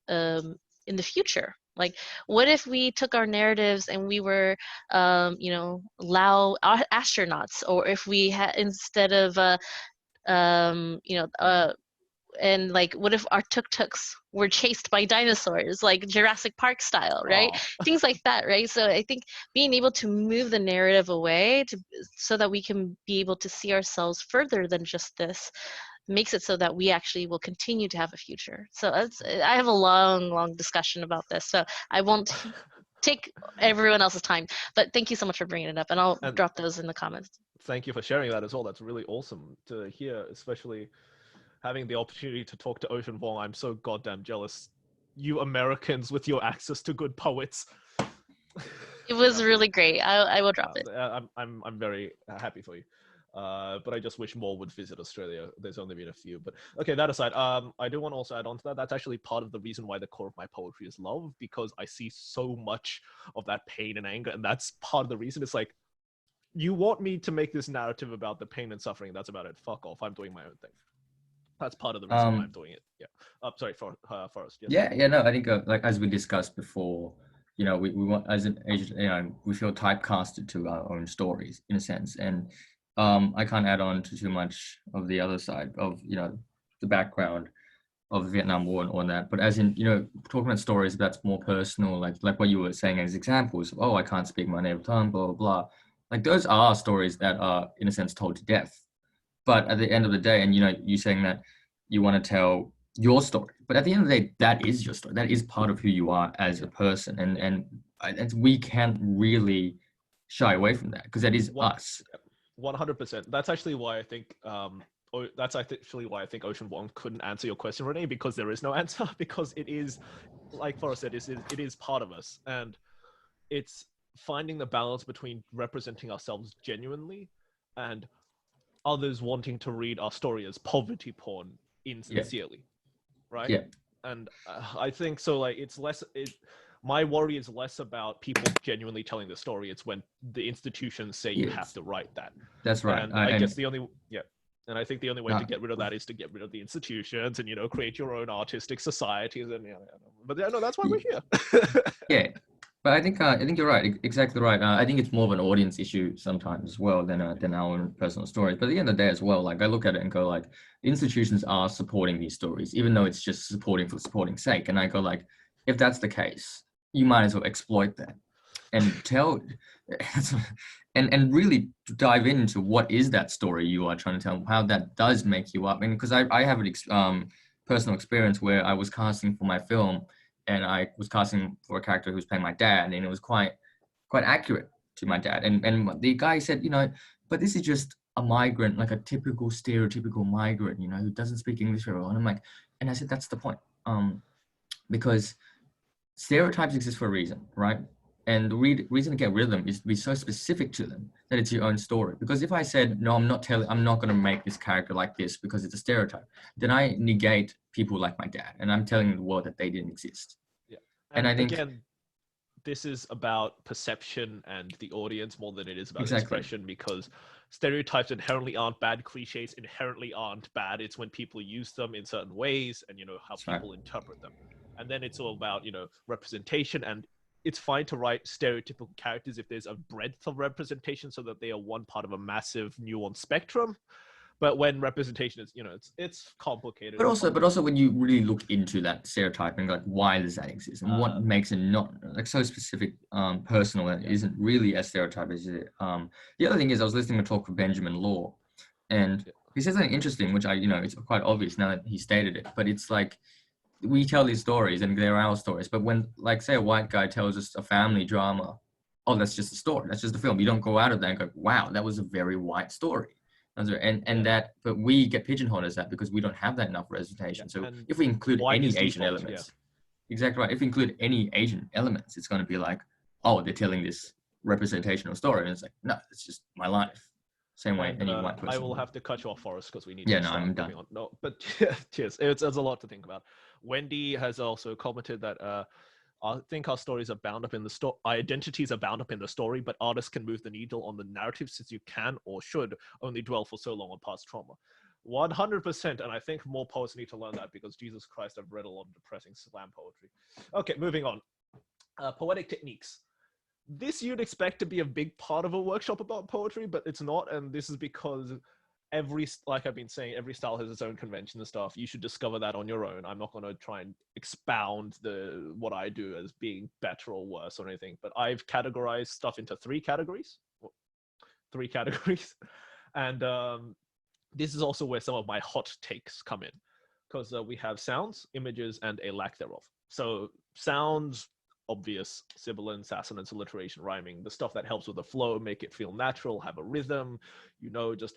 in the future. Like, what if we took our narratives and we were Lao astronauts, or if we had, instead of and like, what if our tuk-tuks were chased by dinosaurs, like Jurassic Park style, right? Things like that, right? So I think being able to move the narrative away so that we can be able to see ourselves further than just this makes it so that we actually will continue to have a future. So I have a long discussion about this, so I won't take everyone else's time. But thank you so much for bringing it up, and I'll drop those in the comments. Thank you for sharing that as well. That's really awesome to hear, especially having the opportunity to talk to Ocean Vuong. I'm so goddamn jealous. You Americans with your access to good poets. It was really great. I will drop it. I'm very happy for you. But I just wish more would visit Australia. There's only been a few. But okay, that aside, I do want to also add on to that. That's actually part of the reason why the core of my poetry is love, because I see so much of that pain and anger, and that's part of the reason. It's like, you want me to make this narrative about the pain and suffering. That's about it. Fuck off. I'm doing my own thing. That's part of the reason why I'm doing it. Yeah. Sorry, Forrest. Yes. Yeah. No, I think like as we discussed before, you know, we want as an Asian, you know, we feel typecasted to our own stories in a sense, and I can't add on to too much of the other side of, you know, the background of the Vietnam War and all that. But as in, you know, talking about stories that's more personal, like what you were saying as examples of, oh, I can't speak my native tongue, blah blah blah. Like those are stories that are in a sense told to death. But at the end of the day, and you know, you saying that you want to tell your story, but at the end of the day, that is your story. That is part of who you are as a person, and we can't really shy away from that because that is us. 100%. That's actually why I think that's actually why I think Ocean Vuong couldn't answer your question, Renee, because there is no answer, because it is, like Forrest said, it is part of us, and it's finding the balance between representing ourselves genuinely and others wanting to read our story as poverty porn insincerely, right? Yeah. And I think so. Like, it's less. My worry is less about people genuinely telling the story. It's when the institutions say you have to write that. That's right. And I guess the only and I think the only way to get rid of that is to get rid of the institutions and, you know, create your own artistic societies and But yeah, no, that's why we're here. Yeah. But I think you're right, exactly right. I think it's more of an audience issue sometimes as well than our own personal stories. But at the end of the day as well, like I look at it and go like, institutions are supporting these stories, even though it's just supporting for supporting's sake. And I go like, if that's the case, you might as well exploit that and tell, and really dive into what is that story you are trying to tell, how that does make you up. And because I have an personal experience where I was casting for my film. And I was casting for a character who was playing my dad, and it was quite accurate to my dad. And the guy said, you know, but this is just a migrant, like a typical stereotypical migrant, you know, who doesn't speak English very well. And I'm like, and I said, that's the point, because stereotypes exist for a reason, right? And the reason to get rid of them is to be so specific to them that it's your own story. Because if I said, no, I'm not going to make this character like this because it's a stereotype, then I negate people like my dad, and I'm telling the world that they didn't exist. Yeah. And I think, again, this is about perception and the audience more than it is about expression, because stereotypes inherently aren't bad, cliches inherently aren't bad. It's when people use them in certain ways and, you know, how people interpret them. And then it's all about, you know, representation, and it's fine to write stereotypical characters if there's a breadth of representation so that they are one part of a massive nuanced spectrum. But when representation is, you know, it's complicated. But also when you really look into that stereotyping, like why does that exist and what makes it not like so specific, personal, and isn't really a stereotype, is it? The other thing is I was listening to a talk with Benjamin Law, and he said something interesting, which it's quite obvious now that he stated it, but it's like, we tell these stories and they're our stories, but when, like, say a white guy tells us a family drama, oh, that's just a story, that's just a film. You don't go out of there and go, wow, that was a very white story. That, but we get pigeonholed as that because we don't have that enough representation. So if we include any Asian elements, exactly right. If we include any Asian elements, it's going to be like, oh, they're telling this representational story, and it's like, no, it's just my life. Same way any white person. I will have to cut you off, Forrest, because we need to I'm done. On. No, but cheers. It's a lot to think about. Wendy has also commented that I think our stories are bound up in the story. Our identities are bound up in the story, but artists can move the needle on the narrative, since you can or should only dwell for so long on past trauma. 100%, and I think more poets need to learn that, because Jesus Christ, I've read a lot of depressing slam poetry. Okay, moving on. Poetic Techniques. This you'd expect to be a big part of a workshop about poetry, but it's not, and this is because like I've been saying, every style has its own convention and stuff. You should discover that on your own. I'm not going to try and expound what I do as being better or worse or anything, but I've categorized stuff into three categories. And this is also where some of my hot takes come in, because we have sounds, images, and a lack thereof. So sounds, obvious, sibilance, assonance, alliteration, rhyming, the stuff that helps with the flow, make it feel natural, have a rhythm, you know, just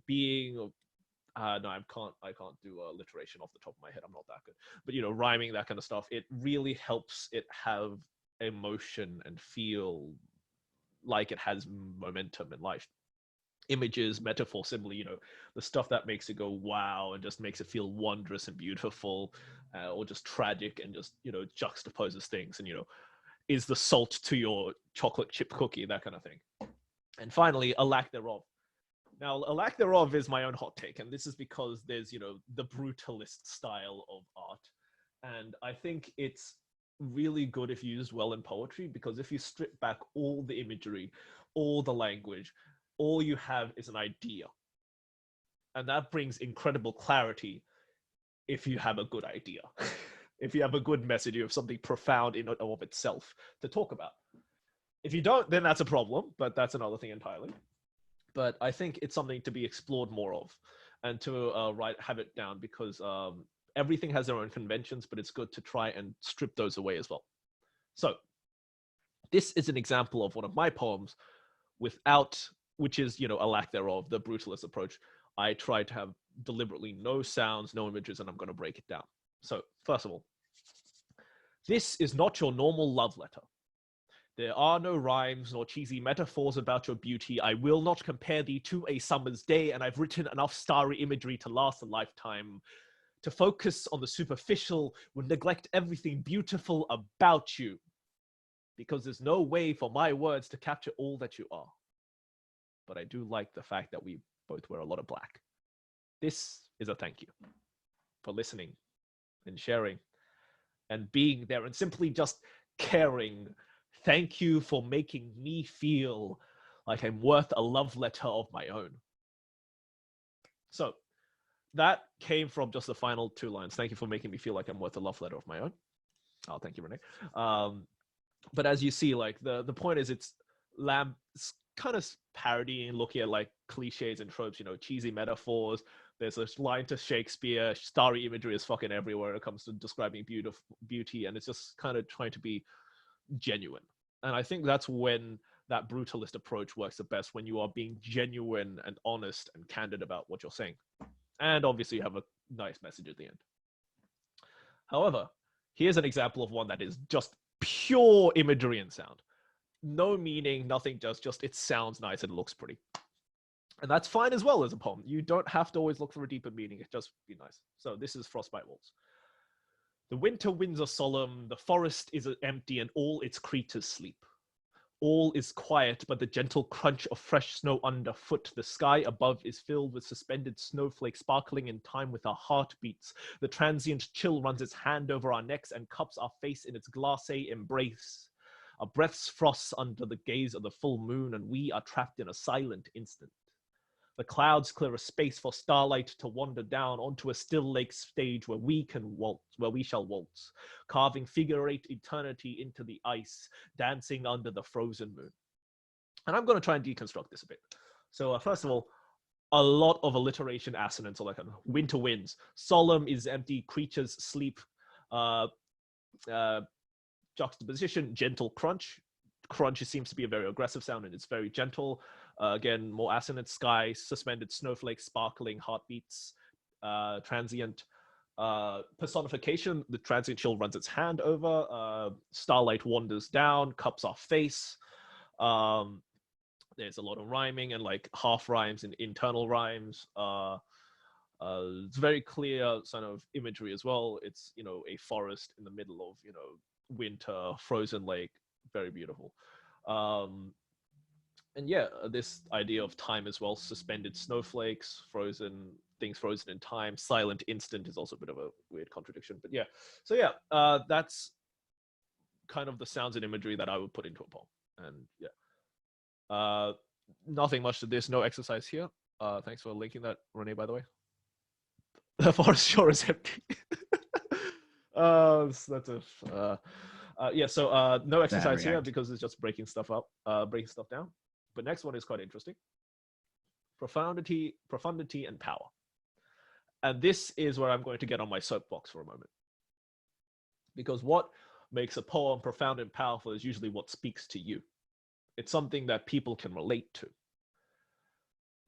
being no, I can't do alliteration off the top of my head, I'm not that good, but you know, rhyming, that kind of stuff, it really helps it have emotion and feel like it has momentum in life. images, metaphor, simile, you know, the stuff that makes it go wow and just makes it feel wondrous and beautiful, or just tragic and just, you know, juxtaposes things and, you know, is the salt to your chocolate chip cookie, that kind of thing. And finally, a lack thereof. Now, a lack thereof is my own hot take, and this is because there's, you know, the brutalist style of art. And I think it's really good if used well in poetry, because if you strip back all the imagery, all the language, all you have is an idea. And that brings incredible clarity if you have a good idea. If you have a good message, you have something profound in and of itself to talk about. If you don't, then that's a problem, but that's another thing entirely. But I think it's something to be explored more of, and to have it down, because everything has their own conventions, but it's good to try and strip those away as well. So this is an example of one of my poems which is, you know, a lack thereof, the brutalist approach. I try to have deliberately no sounds, no images, and I'm going to break it down. So first of all, this is not your normal love letter. There are no rhymes nor cheesy metaphors about your beauty. I will not compare thee to a summer's day, and I've written enough starry imagery to last a lifetime. To focus on the superficial would neglect everything beautiful about you, because there's no way for my words to capture all that you are. But I do like the fact that we both wear a lot of black. This is a thank you for listening and sharing and being there and simply just caring. Thank you for making me feel like I'm worth a love letter of my own. So that came from just the final 2 lines. Thank you for making me feel like I'm worth a love letter of my own. Oh, thank you, Renee. But as you see, like the point is, it's kind of parodying, looking at like cliches and tropes, you know, cheesy metaphors. There's a line to Shakespeare. Starry imagery is fucking everywhere when it comes to describing beauty, and it's just kind of trying to be genuine. And I think that's when that brutalist approach works the best, when you are being genuine and honest and candid about what you're saying. And obviously you have a nice message at the end. However, here's an example of one that is just pure imagery and sound. No meaning, nothing, just it sounds nice and it looks pretty. And that's fine as well as a poem. You don't have to always look for a deeper meaning. It just be nice. So this is Frostbite Waltz. The winter winds are solemn, the forest is empty, and all its creatures sleep. All is quiet, but the gentle crunch of fresh snow underfoot. The sky above is filled with suspended snowflakes sparkling in time with our heartbeats. The transient chill runs its hand over our necks and cups our face in its glacé embrace. Our breaths frost under the gaze of the full moon, and we are trapped in a silent instant. The clouds clear a space for starlight to wander down onto a still lake stage where we shall waltz, carving figure-8 eternity into the ice, dancing under the frozen moon. And I'm going to try and deconstruct this a bit. So first of all, a lot of alliteration assonance, or like winter winds. Solemn is empty, creatures sleep. Juxtaposition, gentle crunch. Crunch seems to be a very aggressive sound, and it's very gentle. Again, more assonant, sky, suspended snowflakes, sparkling heartbeats, transient. Personification, the transient chill runs its hand over. Starlight wanders down, cups our face. There's a lot of rhyming and like half rhymes and internal rhymes. It's very clear sort of imagery as well. It's, you know, a forest in the middle of, you know, winter, frozen lake, very beautiful. And yeah, this idea of time as well, suspended snowflakes, frozen things frozen in time, silent instant is also a bit of a weird contradiction, but yeah. So yeah, that's kind of the sounds and imagery that I would put into a poem. And yeah, nothing much to this, no exercise here. Thanks for linking that, Renee, by the way. The forest shore is empty. That's a yeah, so no exercise here because it's just breaking stuff up, breaking stuff down. But next one is quite interesting. Profundity and power. And this is where I'm going to get on my soapbox for a moment. Because what makes a poem profound and powerful is usually what speaks to you. It's something that people can relate to.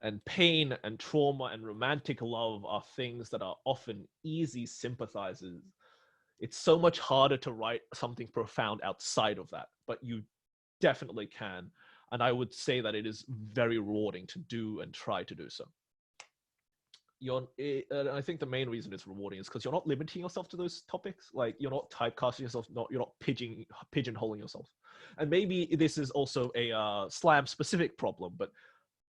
And pain and trauma and romantic love are things that are often easy sympathizers. It's so much harder to write something profound outside of that, but you definitely can. And I would say that it is very rewarding to do and try to do so. I think the main reason it's rewarding is because you're not limiting yourself to those topics. Like, you're not typecasting yourself, you're not pigeonholing yourself. And maybe this is also a slam specific problem, but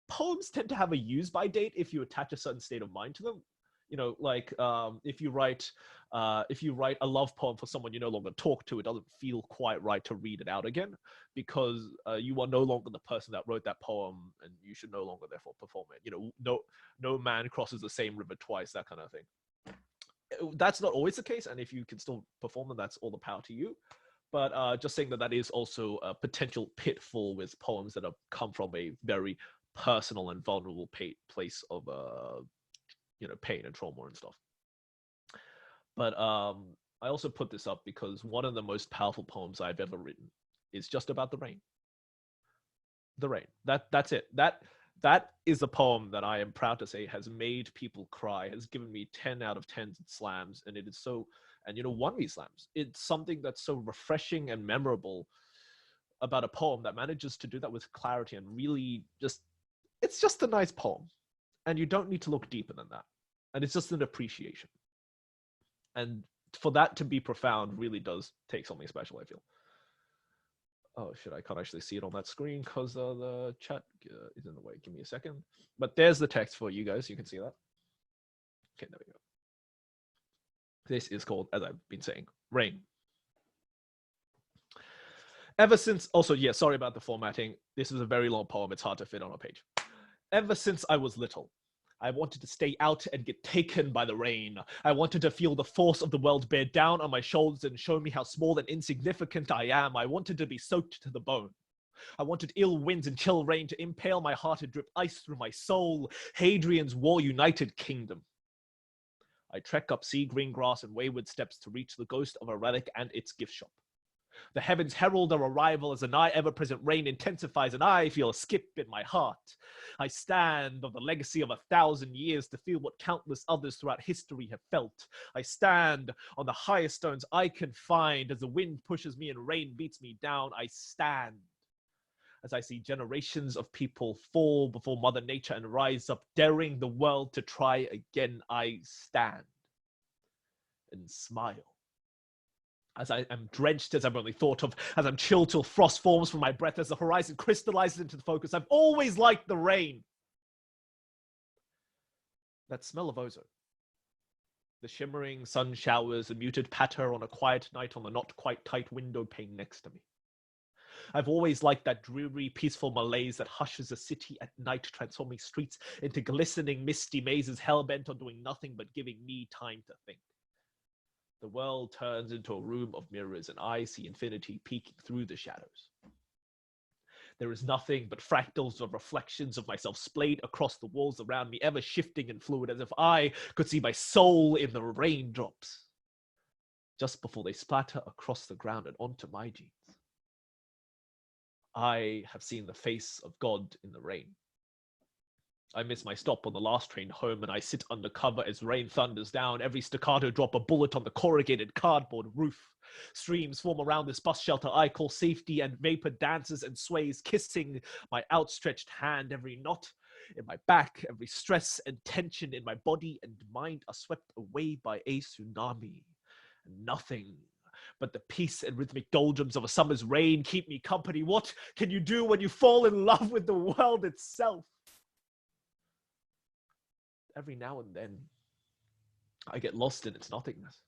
poems tend to have a use by date if you attach a certain state of mind to them. You know, like if you write a love poem for someone you no longer talk to, it doesn't feel quite right to read it out again, because you are no longer the person that wrote that poem, and you should no longer therefore perform it. You know, no man crosses the same river twice, that kind of thing. That's not always the case, and if you can still perform them, that's all the power to you. But just saying that is also a potential pitfall with poems that have come from a very personal and vulnerable place of pain and trauma and stuff. But I also put this up because one of the most powerful poems I've ever written is just about the rain. The rain. That's it. That is a poem that I am proud to say has made people cry, has given me 10 out of 10 slams, and it is so, and 1V slams. It's something that's so refreshing and memorable about a poem that manages to do that with clarity and really it's just a nice poem. And you don't need to look deeper than that. And it's just an appreciation. And for that to be profound really does take something special, I feel. Oh, shit, I can't actually see it on that screen because the chat is in the way. Give me a second. But there's the text for you guys. You can see that. Okay, there we go. This is called, as I've been saying, Rain. Ever since, also, yeah, sorry about the formatting. This is a very long poem. It's hard to fit on a page. Ever since I was little, I wanted to stay out and get taken by the rain. I wanted to feel the force of the world bear down on my shoulders and show me how small and insignificant I am. I wanted to be soaked to the bone. I wanted ill winds and chill rain to impale my heart and drip ice through my soul. Hadrian's war-united kingdom. I trek up sea green grass and wayward steps to reach the ghost of a relic and its gift shop. The heavens herald our arrival as the nigh ever-present rain intensifies, and I feel a skip in my heart. I stand on the legacy of 1,000 years to feel what countless others throughout history have felt. I stand on the highest stones I can find as the wind pushes me and rain beats me down. I stand as I see generations of people fall before Mother Nature and rise up, daring the world to try again. I stand and smile. As I am drenched as I've only thought of, as I'm chilled till frost forms from my breath, as the horizon crystallizes into the focus. I've always liked the rain. That smell of ozone. The shimmering sun showers, a muted patter on a quiet night on the not quite tight window pane next to me. I've always liked that dreary, peaceful malaise that hushes a city at night, transforming streets into glistening, misty mazes, hell-bent on doing nothing but giving me time to think. The world turns into a room of mirrors, and I see infinity peeking through the shadows. There is nothing but fractals of reflections of myself splayed across the walls around me, ever shifting and fluid, as if I could see my soul in the raindrops, just before they splatter across the ground and onto my jeans. I have seen the face of God in the rain. I miss my stop on the last train home, and I sit under cover as rain thunders down. Every staccato drop a bullet on the corrugated cardboard roof. Streams form around this bus shelter I call safety, and vapor dances and sways, kissing my outstretched hand. Every knot in my back, every stress and tension in my body and mind are swept away by a tsunami. Nothing but the peace and rhythmic doldrums of a summer's rain keep me company. What can you do when you fall in love with the world itself? Every now and then, I get lost in its nothingness.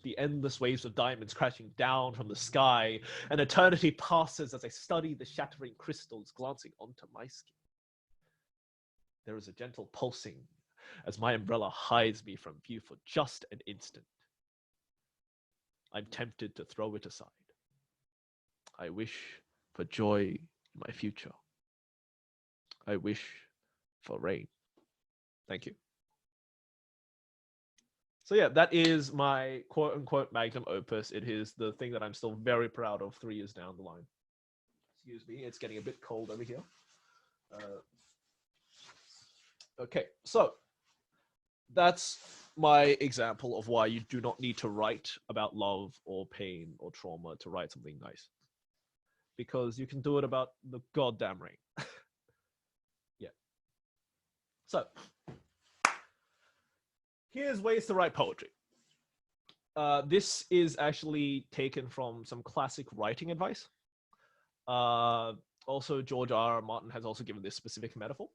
The endless waves of diamonds crashing down from the sky, and eternity passes as I study the shattering crystals glancing onto my skin. There is a gentle pulsing as my umbrella hides me from view for just an instant. I'm tempted to throw it aside. I wish for joy in my future. I wish for rain. Thank you. So yeah, that is my quote unquote magnum opus. It is the thing that I'm still very proud of 3 years down the line. Excuse me, it's getting a bit cold over here. Okay, so that's my example of why you do not need to write about love or pain or trauma to write something nice. because you can do it about the goddamn rain. Yeah. So here's ways to write poetry. This is actually taken from some classic writing advice. Also, George R. Martin has also given this specific metaphor.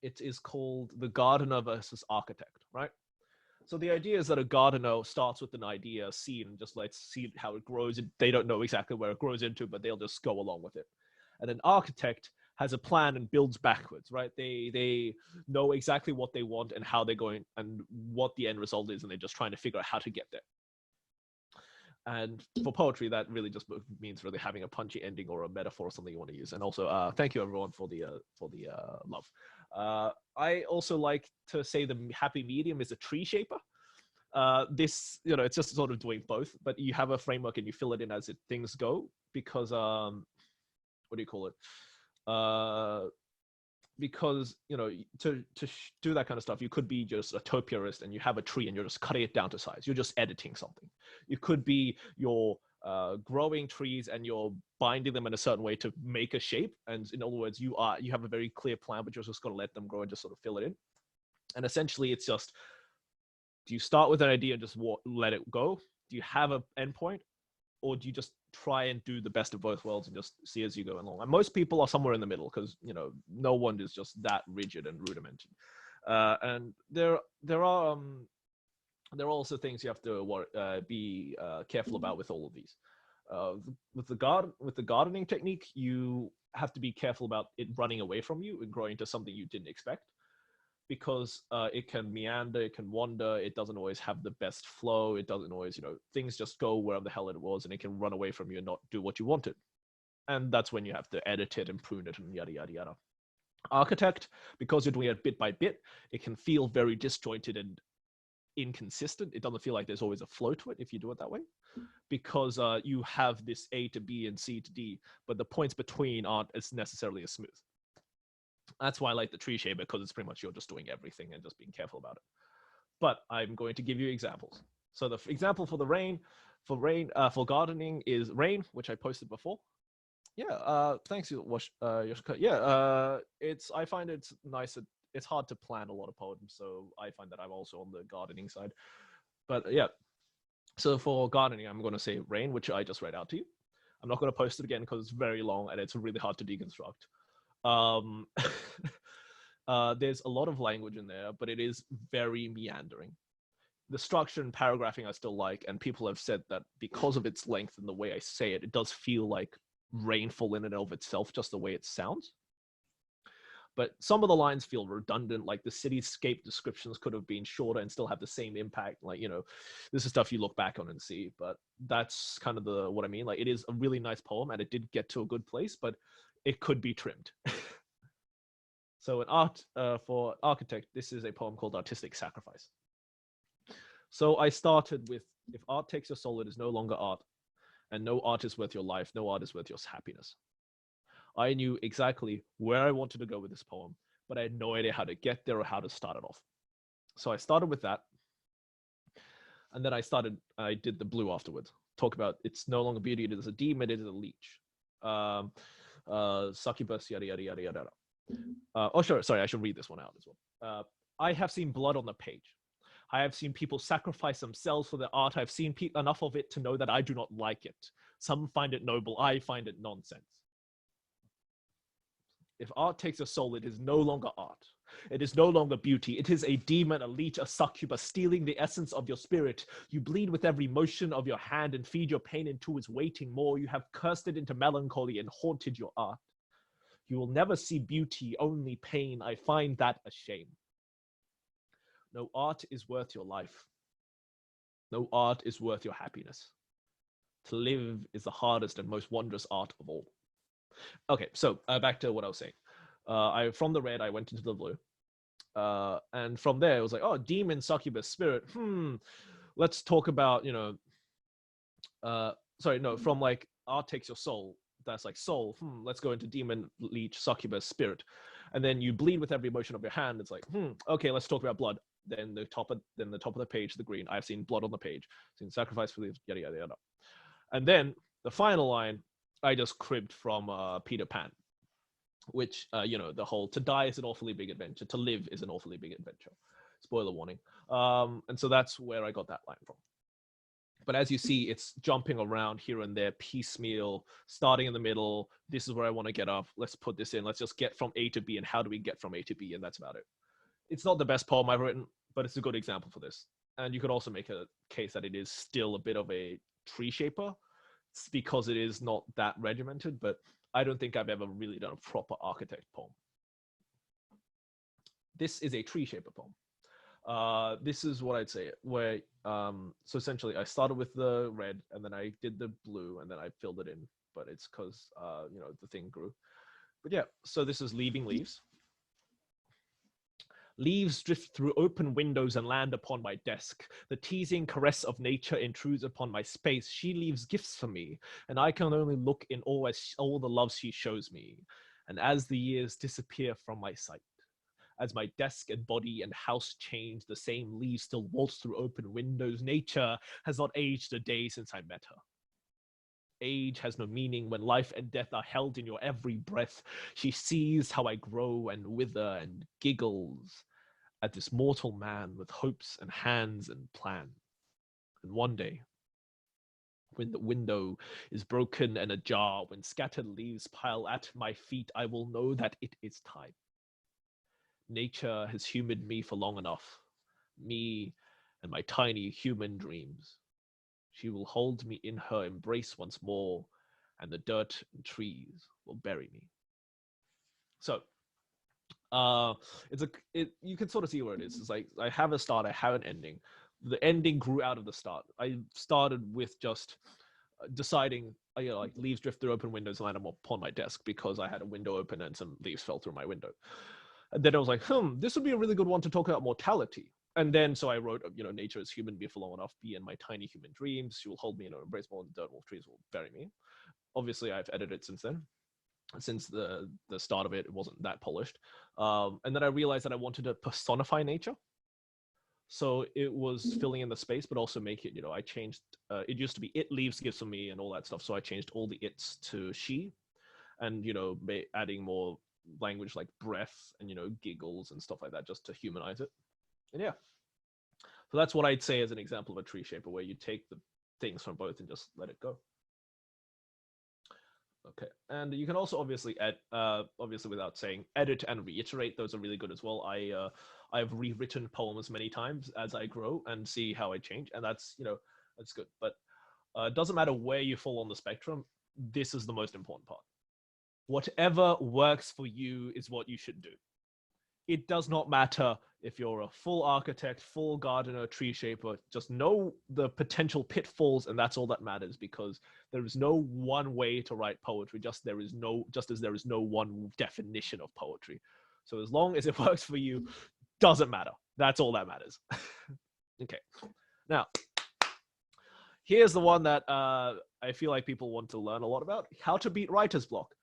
It is called the gardener versus architect, right? So the idea is that a gardener starts with an idea, a seed, and just let's see how it grows. They don't know exactly where it grows into, but they'll just go along with it. And an architect has a plan and builds backwards, right? They know exactly what they want and how they're going and what the end result is, and they're just trying to figure out how to get there. And for poetry, that really just means really having a punchy ending or a metaphor or something you want to use. And also, thank you everyone for the love. I also like to say the happy medium is a tree shaper. This, it's just sort of doing both, but you have a framework and you fill it in as things go, because what do you call it? Because to do that kind of stuff, you could be just a topiarist and you have a tree and you're just cutting it down to size. You're just editing something. You could be you're growing trees and you're binding them in a certain way to make a shape. And in other words, you have a very clear plan, but you're just going to let them grow and just sort of fill it in. And essentially, it's just, do you start with an idea and just let it go? Do you have an endpoint? Or do you just try and do the best of both worlds and just see as you go along? And most people are somewhere in the middle, because no one is just that rigid and rudimented. And there are also things you have to be careful about with all of these. With the gardening technique, you have to be careful about it running away from you and growing into something you didn't expect, because it can meander, it can wander, it doesn't always have the best flow, it doesn't always, things just go wherever the hell it was, and it can run away from you and not do what you wanted. And that's when you have to edit it and prune it and yada, yada, yada. Architect, because you're doing it bit by bit, it can feel very disjointed and inconsistent. It doesn't feel like there's always a flow to it if you do it that way, because you have this A to B and C to D, but the points between aren't as necessarily as smooth. That's why I like the tree shape, because it's pretty much you're just doing everything and just being careful about it. But I'm going to give you examples. So the example for for gardening is rain, which I posted before. Yeah, thanks, Yoshika. Yeah, I find it's nice. It's hard to plan a lot of poems, so I find that I'm also on the gardening side. But yeah, so for gardening, I'm going to say rain, which I just read out to you. I'm not going to post it again because it's very long and it's really hard to deconstruct. There's a lot of language in there, but it is very meandering. The structure and paragraphing I still like, and people have said that because of its length and the way I say it, it does feel like rainfall in and of itself, just the way it sounds. But some of the lines feel redundant, like the cityscape descriptions could have been shorter and still have the same impact. Like, this is stuff you look back on and see, but that's kind of what I mean. Like, it is a really nice poem and it did get to a good place, but it could be trimmed. So for architect, this is a poem called Artistic Sacrifice. So I started with, if art takes your soul, it is no longer art, and no art is worth your life, no art is worth your happiness. I knew exactly where I wanted to go with this poem, but I had no idea how to get there or how to start it off. So I started with that, and then I did the blue afterwards. Talk about it's no longer beauty, it is a demon, it is a leech. Succubus, yada, yada, yada, yada. Sorry, I should read this one out as well. I have seen blood on the page. I have seen people sacrifice themselves for their art. I've seen enough of it to know that I do not like it. Some find it noble. I find it nonsense. If art takes your soul, it is no longer art. It is no longer beauty. It is a demon, a leech, a succubus, stealing the essence of your spirit. You bleed with every motion of your hand and feed your pain into its waiting more. You have cursed it into melancholy and haunted your art. You will never see beauty, only pain. I find that a shame. No art is worth your life. No art is worth your happiness. To live is the hardest and most wondrous art of all. Okay, so back to what I was saying. From the red, I went into the blue. And from there, it was like, oh, demon, succubus, spirit. Let's talk about, from like art takes your soul. That's like soul. Let's go into demon, leech, succubus, spirit. And then you bleed with every motion of your hand. It's like, okay, let's talk about blood. Then the top of the page, the green. I've seen blood on the page. Seen sacrifice for the yada, yada, yada. And then the final line I just cribbed from Peter Pan, which, the whole to die is an awfully big adventure, to live is an awfully big adventure. Spoiler warning. And so that's where I got that line from. But as you see, it's jumping around here and there, piecemeal, starting in the middle. This is where I want to get off. Let's put this in. Let's just get from A to B, and how do we get from A to B? And that's about it. It's not the best poem I've written, but it's a good example for this. And you could also make a case that it is still a bit of a tree shaper. It's because it is not that regimented, but I don't think I've ever really done a proper architect poem. This is a tree shaper poem. This is what I'd say, where, so essentially I started with the red, and then I did the blue, and then I filled it in, but it's because, the thing grew. But yeah, so this is leaving leaves. Leaves drift through open windows and land upon my desk. The teasing caress of nature intrudes upon my space. She leaves gifts for me, and I can only look in all the love she shows me. And as the years disappear from my sight, as my desk and body and house change, the same leaves still waltz through open windows. Nature has not aged a day since I met her. Age has no meaning when life and death are held in your every breath. She sees how I grow and wither and giggles at this mortal man with hopes and hands and plans. And one day, when the window is broken and ajar, when scattered leaves pile at my feet, I will know that it is time. Nature has humored me for long enough, me and my tiny human dreams. She will hold me in her embrace once more, and the dirt and trees will bury me. So, you can sort of see where it is. It's like I have a start, I have an ending. The ending grew out of the start. I started with just deciding, like leaves drift through open windows and land upon my desk because I had a window open and some leaves fell through my window. And then I was like, this would be a really good one to talk about mortality. And then so I wrote, nature is human, be for long enough, be in my tiny human dreams. She will hold me in her embrace more, and the dirt wolf trees will bury me. Obviously, I've edited since then. Since the start of it, it wasn't that polished. And then I realized that I wanted to personify nature. So it was filling in the space, but also make it, I changed, it used to be it leaves gifts for me and all that stuff. So I changed all the it's to she, and, adding more language like breath and, giggles and stuff like that, just to humanize it. And yeah, so that's what I'd say as an example of a tree shaper, where you take the things from both and just let it go. Okay, and you can also obviously obviously without saying, edit and reiterate. Those are really good as well. I've rewritten poems many times as I grow and see how I change, and that's that's good. But it doesn't matter where you fall on the spectrum. This is the most important part. Whatever works for you is what you should do. It does not matter if you're a full architect, full gardener, tree shaper. Just know the potential pitfalls, and that's all that matters, because there is no one way to write poetry. Just as there is no one definition of poetry. So as long as it works for you, doesn't matter. That's all that matters. Okay. Now, here's the one that I feel like people want to learn a lot about: how to beat writer's block.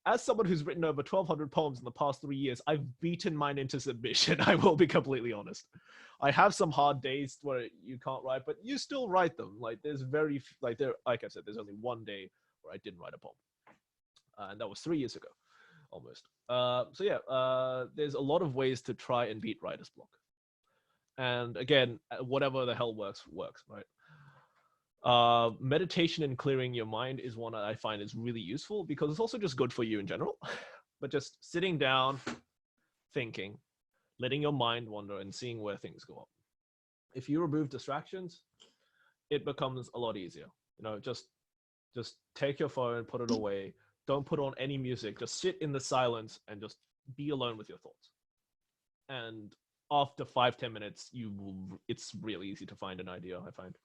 As someone who's written over 1,200 poems in the past 3 years, I've beaten mine into submission. I will be completely honest. I have some hard days where you can't write, but you still write them. Like there's like I said, there's only one day where I didn't write a poem, and that was 3 years ago, almost. So yeah, there's a lot of ways to try and beat writer's block. And again, whatever the hell works, right? Meditation and clearing your mind is one that I find is really useful, because it's also just good for you in general. But just sitting down, thinking, letting your mind wander and seeing where things go up. If you remove distractions, it becomes a lot easier. Just take your phone, put it away. Don't put on any music. Just sit in the silence and just be alone with your thoughts. And after 5-10 minutes, it's really easy to find an idea, I find.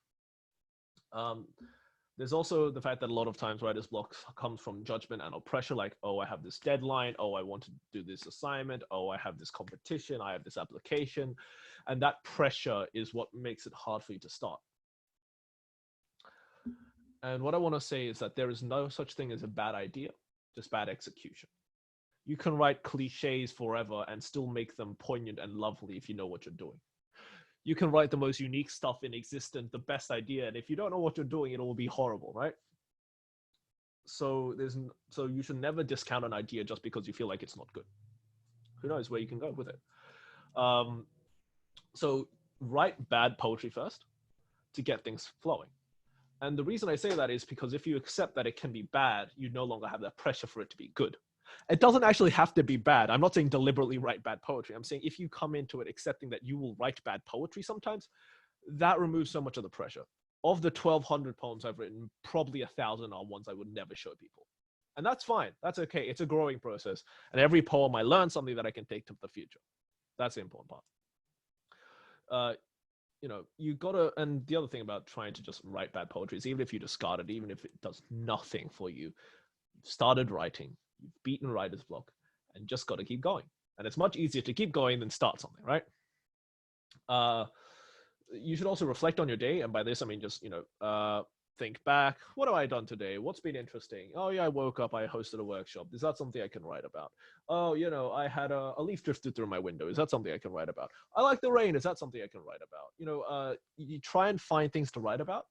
There's also the fact that a lot of times writer's block comes from judgment and pressure, like, oh, I have this deadline, oh, I want to do this assignment, oh, I have this competition, I have this application, and that pressure is what makes it hard for you to start. And what I want to say is that there is no such thing as a bad idea, just bad execution. You can write cliches forever and still make them poignant and lovely if you know what you're doing. You can write the most unique stuff in existence, the best idea, and if you don't know what you're doing, it will be horrible, right? so so you should never discount an idea just because you feel like it's not good. Who knows where you can go with it. So write bad poetry first to get things flowing. And the reason I say that is because if you accept that it can be bad, you no longer have that pressure for it to be good. It doesn't actually have to be bad. I'm not saying deliberately write bad poetry. I'm saying if you come into it accepting that you will write bad poetry sometimes, that removes so much of the pressure. Of the 1,200 poems I've written, probably 1,000 are ones I would never show people. And that's fine. That's okay. It's a growing process. And every poem I learn something that I can take to the future. That's the important part. You gotta, and the other thing about trying to just write bad poetry is even if you discard it, even if it does nothing for you, you've started writing, you've beaten writer's block, and just gotta keep going. And it's much easier to keep going than start something, right? You should also reflect on your day, and by this I mean just think back. What have I done today? What's been interesting? Oh yeah, I woke up, I hosted a workshop. Is that something I can write about? Oh, I had a leaf drifted through my window. Is that something I can write about? I like the rain. Is that something I can write about? You try and find things to write about,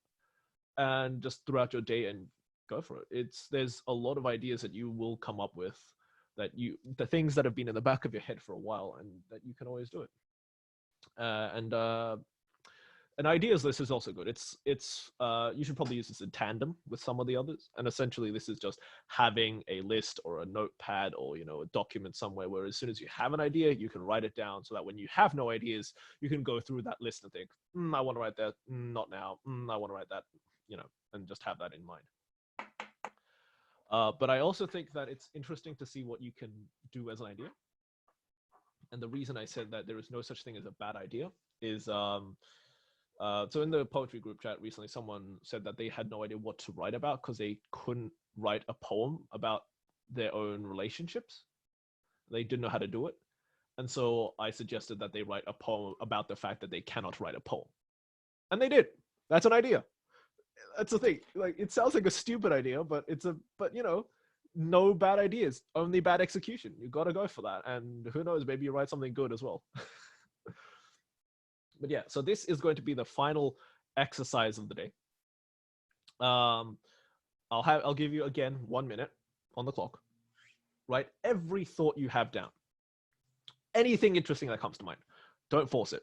and just throughout your day and go for it. There's a lot of ideas that you will come up with, the things that have been in the back of your head for a while, and that you can always do it. An ideas list is also good. You should probably use this in tandem with some of the others. And essentially this is just having a list or a notepad or, a document somewhere where as soon as you have an idea, you can write it down so that when you have no ideas, you can go through that list and think, I want to write that, not now, I want to write that, and just have that in mind. But I also think that it's interesting to see what you can do as an idea. And the reason I said that there is no such thing as a bad idea is, so in the poetry group chat recently, someone said that they had no idea what to write about because they couldn't write a poem about their own relationships. They didn't know how to do it. And so I suggested that they write a poem about the fact that they cannot write a poem. And they did. That's an idea. That's the thing. Like, it sounds like a stupid idea, but no bad ideas, only bad execution. You got to go for that. And who knows, maybe you write something good as well. But yeah, so this is going to be the final exercise of the day. I'll give you again 1 minute on the clock. Write every thought you have down. Anything interesting that comes to mind. Don't force it.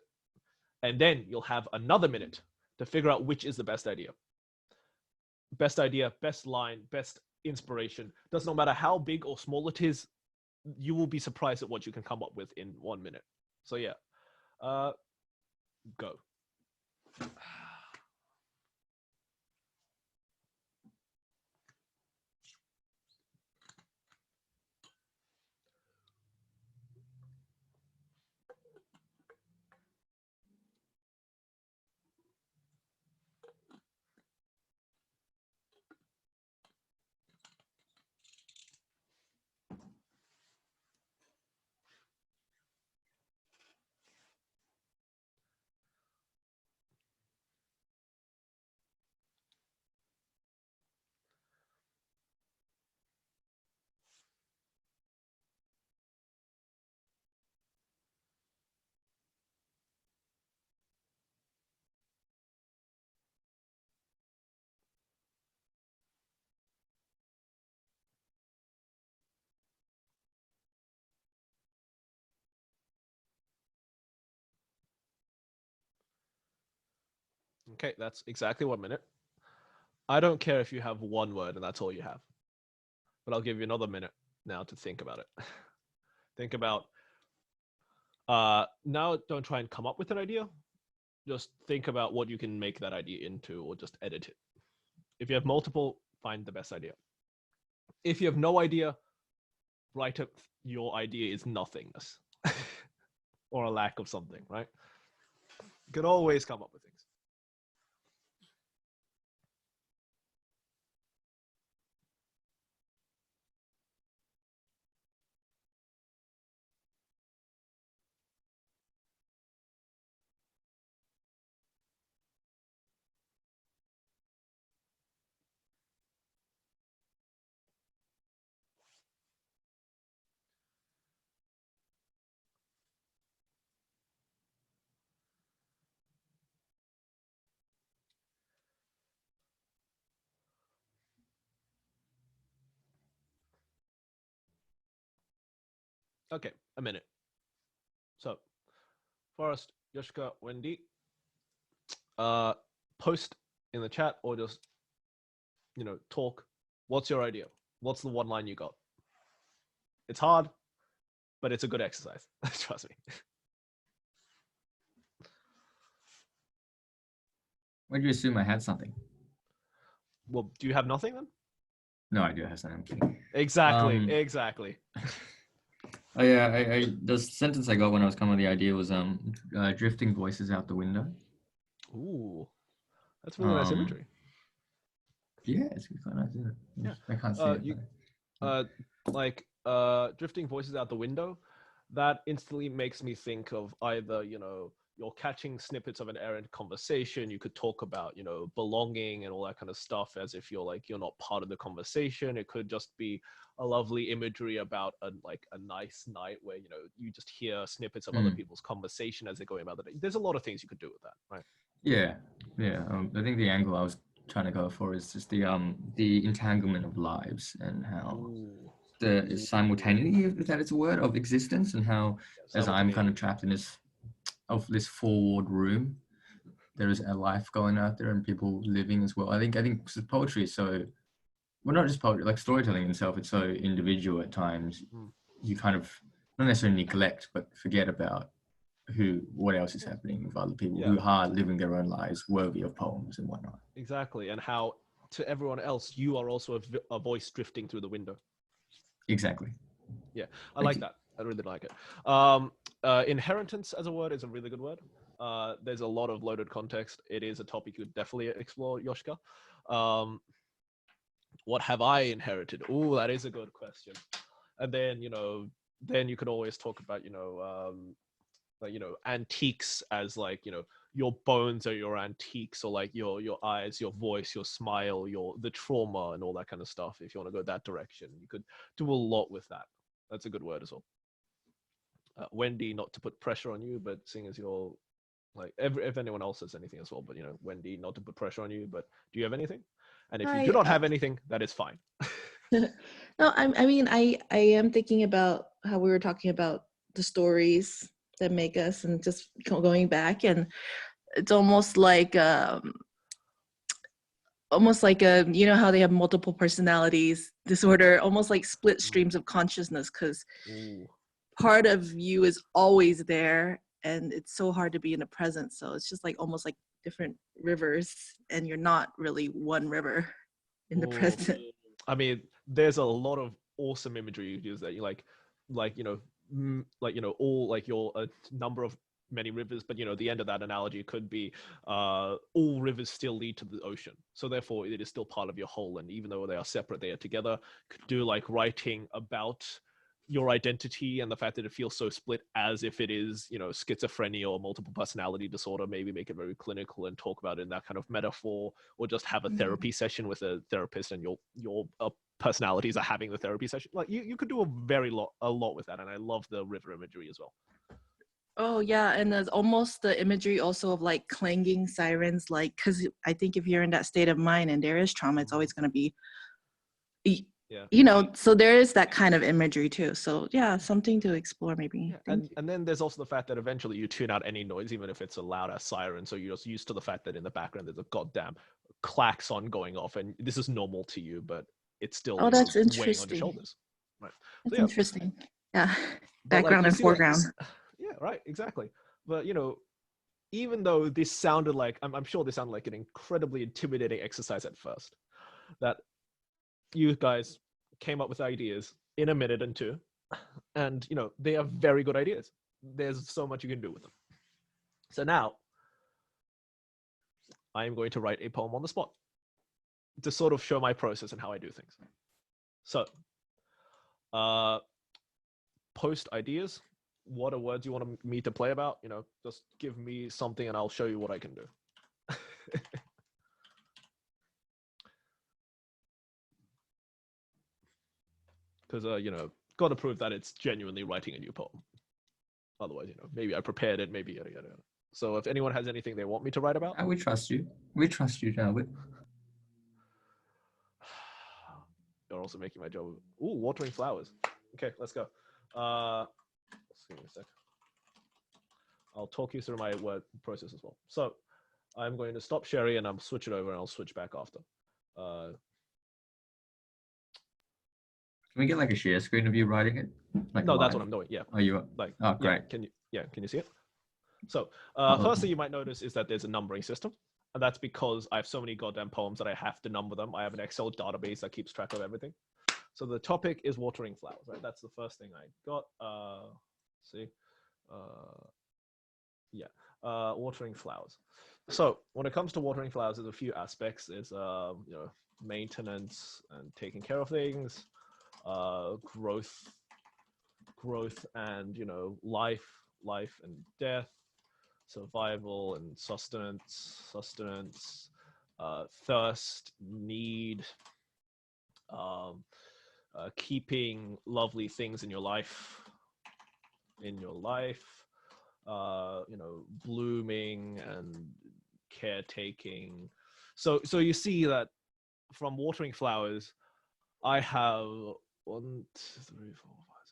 And then you'll have another minute to figure out which is the best idea. Best idea, best line, best inspiration. Doesn't no matter how big or small it is, you will be surprised at what you can come up with in 1 minute. So yeah, go. Okay, that's exactly 1 minute. I don't care if you have one word and that's all you have, but I'll give you another minute now to think about it. Think about, now don't try and come up with an idea. Just think about what you can make that idea into or just edit it. If you have multiple, find the best idea. If you have no idea, write up your idea is nothingness or a lack of something, right? You can always come up with things. Okay, a minute. So, Forrest, Yoshika, Wendy, post in the chat or just, talk. What's your idea? What's the one line you got? It's hard, but it's a good exercise. Trust me. Why do you assume I had something? Well, do you have nothing then? No, I do have something. I'm kidding. Exactly. Exactly. Oh yeah, the sentence I got when I was coming with the idea was drifting voices out the window. Ooh, that's really nice imagery. Yeah, it's quite nice, isn't it? Yeah. I can't see it. Drifting voices out the window, that instantly makes me think of either, you're catching snippets of an errant conversation. You could talk about, belonging and all that kind of stuff as if you're not part of the conversation. It could just be a lovely imagery about a nice night where, you just hear snippets of other people's conversation as they're going about the day. There's a lot of things you could do with that, right? Yeah. I think the angle I was trying to go for is just the entanglement of lives and how the simultaneity, if that is a word, of existence, and how as I'm kind of trapped in this four-walled room, there is a life going out there and people living as well. I think poetry is so, well, not just poetry, like storytelling itself, it's so individual at times. You kind of not necessarily neglect, but forget about what else is happening with other people who are living their own lives worthy of poems and whatnot. Exactly. And how to everyone else, you are also a voice drifting through the window. Exactly. Yeah, I like that. I really like it. Inheritance as a word is a really good word. There's a lot of loaded context. It is a topic you could definitely explore, Yoshika. What have I inherited? Oh, that is a good question. And then, then you could always talk about, antiques as your bones are your antiques, or your eyes, your voice, your smile, the trauma and all that kind of stuff. If you want to go that direction, you could do a lot with that. That's a good word as well. Wendy, not to put pressure on you, but seeing as you're if anyone else has anything as well, but Wendy, not to put pressure on you, but do you have anything? And if you do not have anything, that is fine. No, I am thinking about how we were talking about the stories that make us, and just going back, and it's almost like how they have multiple personalities disorder, almost like split streams of consciousness, because part of you is always there, and it's so hard to be in the present. So it's just almost like different rivers, and you're not really one river in the present. I mean, there's a lot of awesome imagery you use that you all your a number of many rivers, but the end of that analogy could be all rivers still lead to the ocean, so therefore it is still part of your whole, and even though they are separate, they are together. Could do writing about your identity and the fact that it feels so split, as if it is schizophrenia or multiple personality disorder. Maybe make it very clinical and talk about it in that kind of metaphor, or just have a therapy session with a therapist, and your personalities are having the therapy session. You could do a lot with that, and I love the river imagery as well. Oh yeah, and there's almost the imagery also of clanging sirens, because I think if you're in that state of mind and there is trauma, it's always going to be so there is that kind of imagery too. So yeah, something to explore maybe. And then there's also the fact that eventually you tune out any noise, even if it's a loud ass siren, so you're just used to the fact that in the background there's a goddamn klaxon going off, and this is normal to you, but it's still that's weighing interesting on your shoulders. Right. That's interesting. Yeah. Background and foreground. Yeah, right, exactly. But even though this sounded I'm sure this sounded like an incredibly intimidating exercise at first, that you guys came up with ideas in a minute and two, and they are very good ideas. There's so much you can do with them. So now I am going to write a poem on the spot to sort of show my process and how I do things. So post ideas. What are words you want me to play about? Just give me something and I'll show you what I can do. Because got to prove that it's genuinely writing a new poem. Otherwise, maybe I prepared it, maybe yada yada. So if anyone has anything they want me to write about, we trust you. We trust you, Albert. You're also making my job. Ooh, watering flowers. Okay, let's go. Just give me a sec. I'll talk you through my word process as well. So I'm going to stop sharing and I'll switch it over and I'll switch back after. Can we get like a share screen of you writing it? Like no, live? that's what I'm doing. Yeah. Are you? Like, oh, great. Yeah, can you see it? So Oh. first thing you might notice is that there's a numbering system. And that's because I have so many goddamn poems that I have to number them. I have an Excel database that keeps track of everything. So the topic is watering flowers, right? That's the first thing I got. Watering flowers. So when it comes to watering flowers, there's a few aspects. There's maintenance and taking care of things, growth and life and death, survival and sustenance, thirst, need, keeping lovely things in your life, blooming and caretaking. So you see that from watering flowers, I have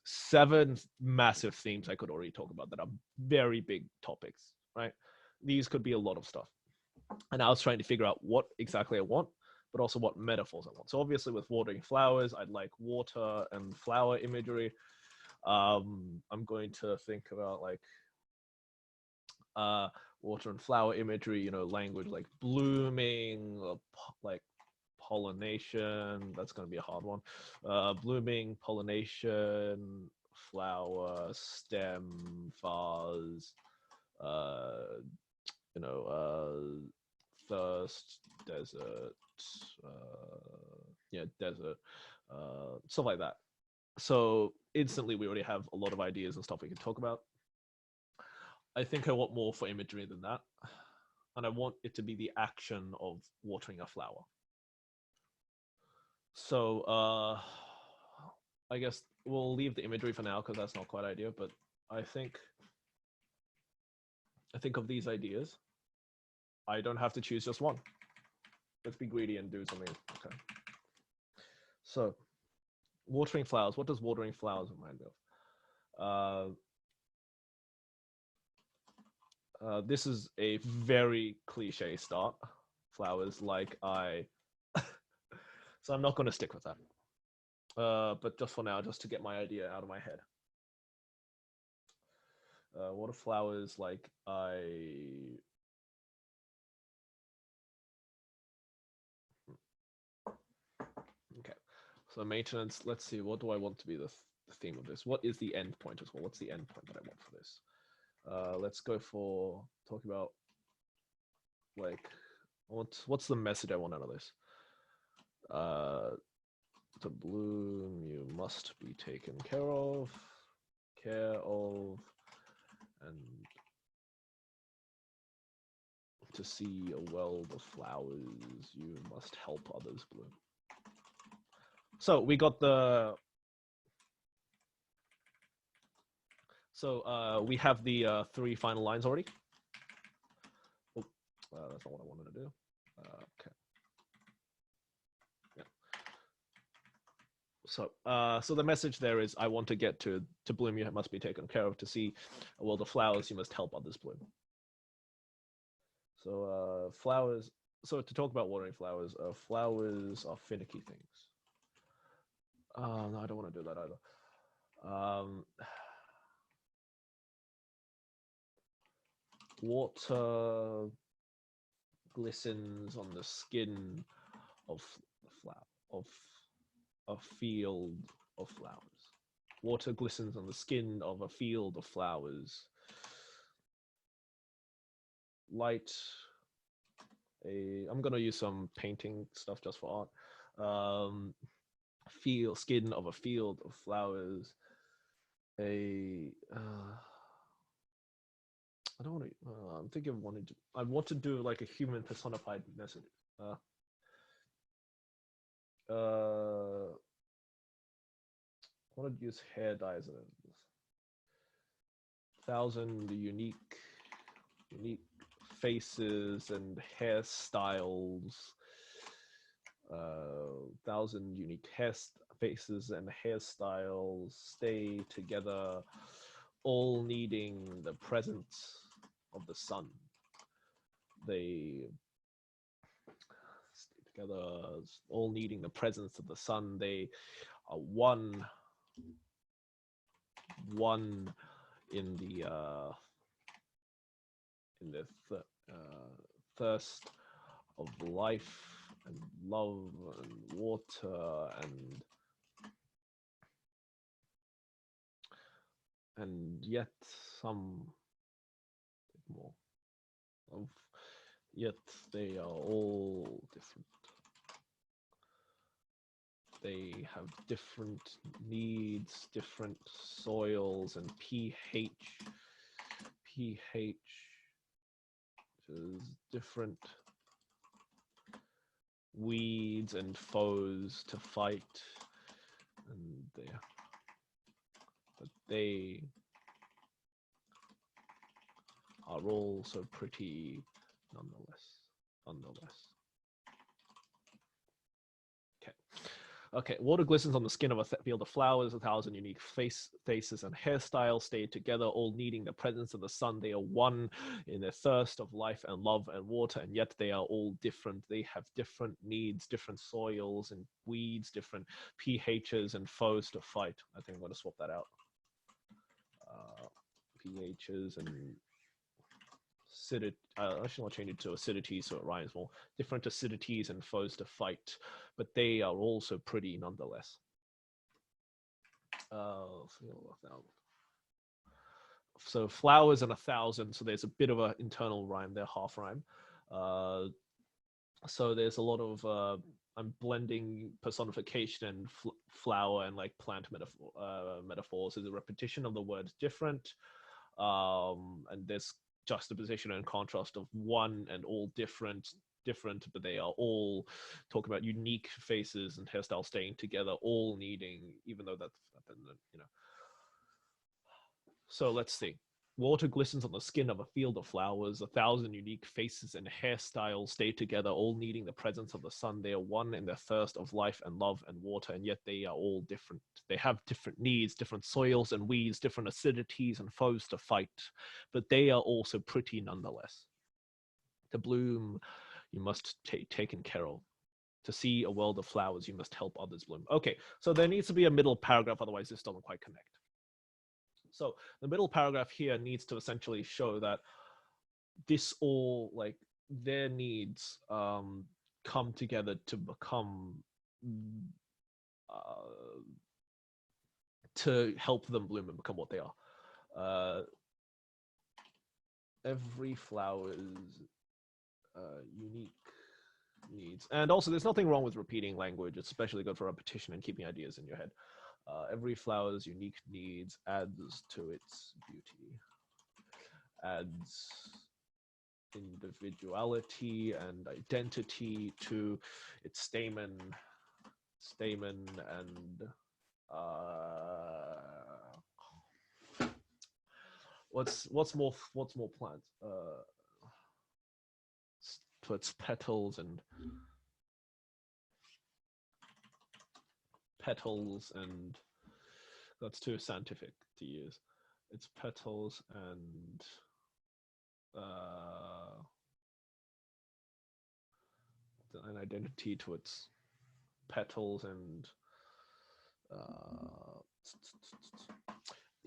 7 massive themes I could already talk about that are very big topics, right? These could be a lot of stuff. And I was trying to figure out what exactly I want, but also what metaphors I want. So obviously with watering flowers, I'd like water and flower imagery. I'm going to think about like water and flower imagery, language like blooming, like pollination. That's going to be a hard one. Blooming, pollination, flower, stem, vase, thirst, desert, desert, stuff like that. So instantly we already have a lot of ideas and stuff we can talk about. I think I want more for imagery than that. And I want it to be the action of watering a flower. So I guess we'll leave the imagery for now because that's not quite ideal, but I think of these ideas. I don't have to choose just one. Let's be greedy and do something. Okay. So watering flowers. What does watering flowers remind me of? This is a very cliche start. Flowers like I. So I'm not going to stick with that. But just for now, just to get my idea out of my head. What are flowers like I... Okay, so maintenance, let's see, what do I want to be the theme of this? What is the end point as well? What's the end point that I want for this? Let's go for talking about like, what's the message I want out of this? To bloom, you must be taken care of, and to see a world of flowers, you must help others bloom. So we got the. So we have the 3 final lines already. Oh, that's not what I wanted to do. Okay. Yeah. So the message there is, I want to get to bloom, you must be taken care of. To see a world of flowers, you must help others bloom. So flowers. So to talk about watering flowers, flowers are finicky things. No, I don't want to do that either. Water glistens on the skin of a field of flowers. Water glistens on the skin of a field of flowers. Light. I'm gonna use some painting stuff just for art. Skin of a field of flowers. I don't want to. I'm thinking of wanting to. I want to do like a human personified message. I want to use hair dyes in it. 1,000 unique faces and hairstyles. 1,000 unique faces and hairstyles stay together all needing the presence of the sun. They stay together, all needing the presence of the sun. They are one in the thirst of life and love and water and yet some more of, yet they are all different. They have different needs, different soils, and pH is different weeds and foes to fight, and they are all so pretty nonetheless. Okay, water glistens on the skin of a field of flowers, 1,000 unique faces and hairstyles stay together, all needing the presence of the sun. They are one in their thirst of life and love and water, and yet they are all different. They have different needs, different soils and weeds, different pHs and foes to fight. I think I'm going to swap that out. pHs and I should not change it to acidity so it rhymes more. Different acidities and foes to fight, but they are also pretty nonetheless. So flowers and 1,000. So there's a bit of an internal rhyme there, half rhyme. So there's a lot of I'm blending personification and flower and like plant metaphors. There's a repetition of the words different, and there's juxtaposition and contrast of one and all different, but they are all talking about unique faces and hairstyles staying together, all needing, even though that's, you know. So let's see. Water glistens on the skin of a field of flowers, 1,000 unique faces and hairstyles stay together, all needing the presence of the sun. They are one in their thirst of life and love and water, and yet they are all different. They have different needs, different soils and weeds, different acidities and foes to fight, but they are also pretty nonetheless. To bloom, you must take taken care of. To see a world of flowers, you must help others bloom. Okay, so there needs to be a middle paragraph, otherwise this doesn't quite connect. So the middle paragraph here needs to essentially show that this all, like, their needs come together to become, to help them bloom and become what they are. Every flower's unique needs. And also there's nothing wrong with repeating language. It's especially good for repetition and keeping ideas in your head. Every flower's unique needs adds to its beauty, adds individuality and identity to its stamen and what's more plant? To its petals and that's too scientific to use. Its petals and an identity to its petals and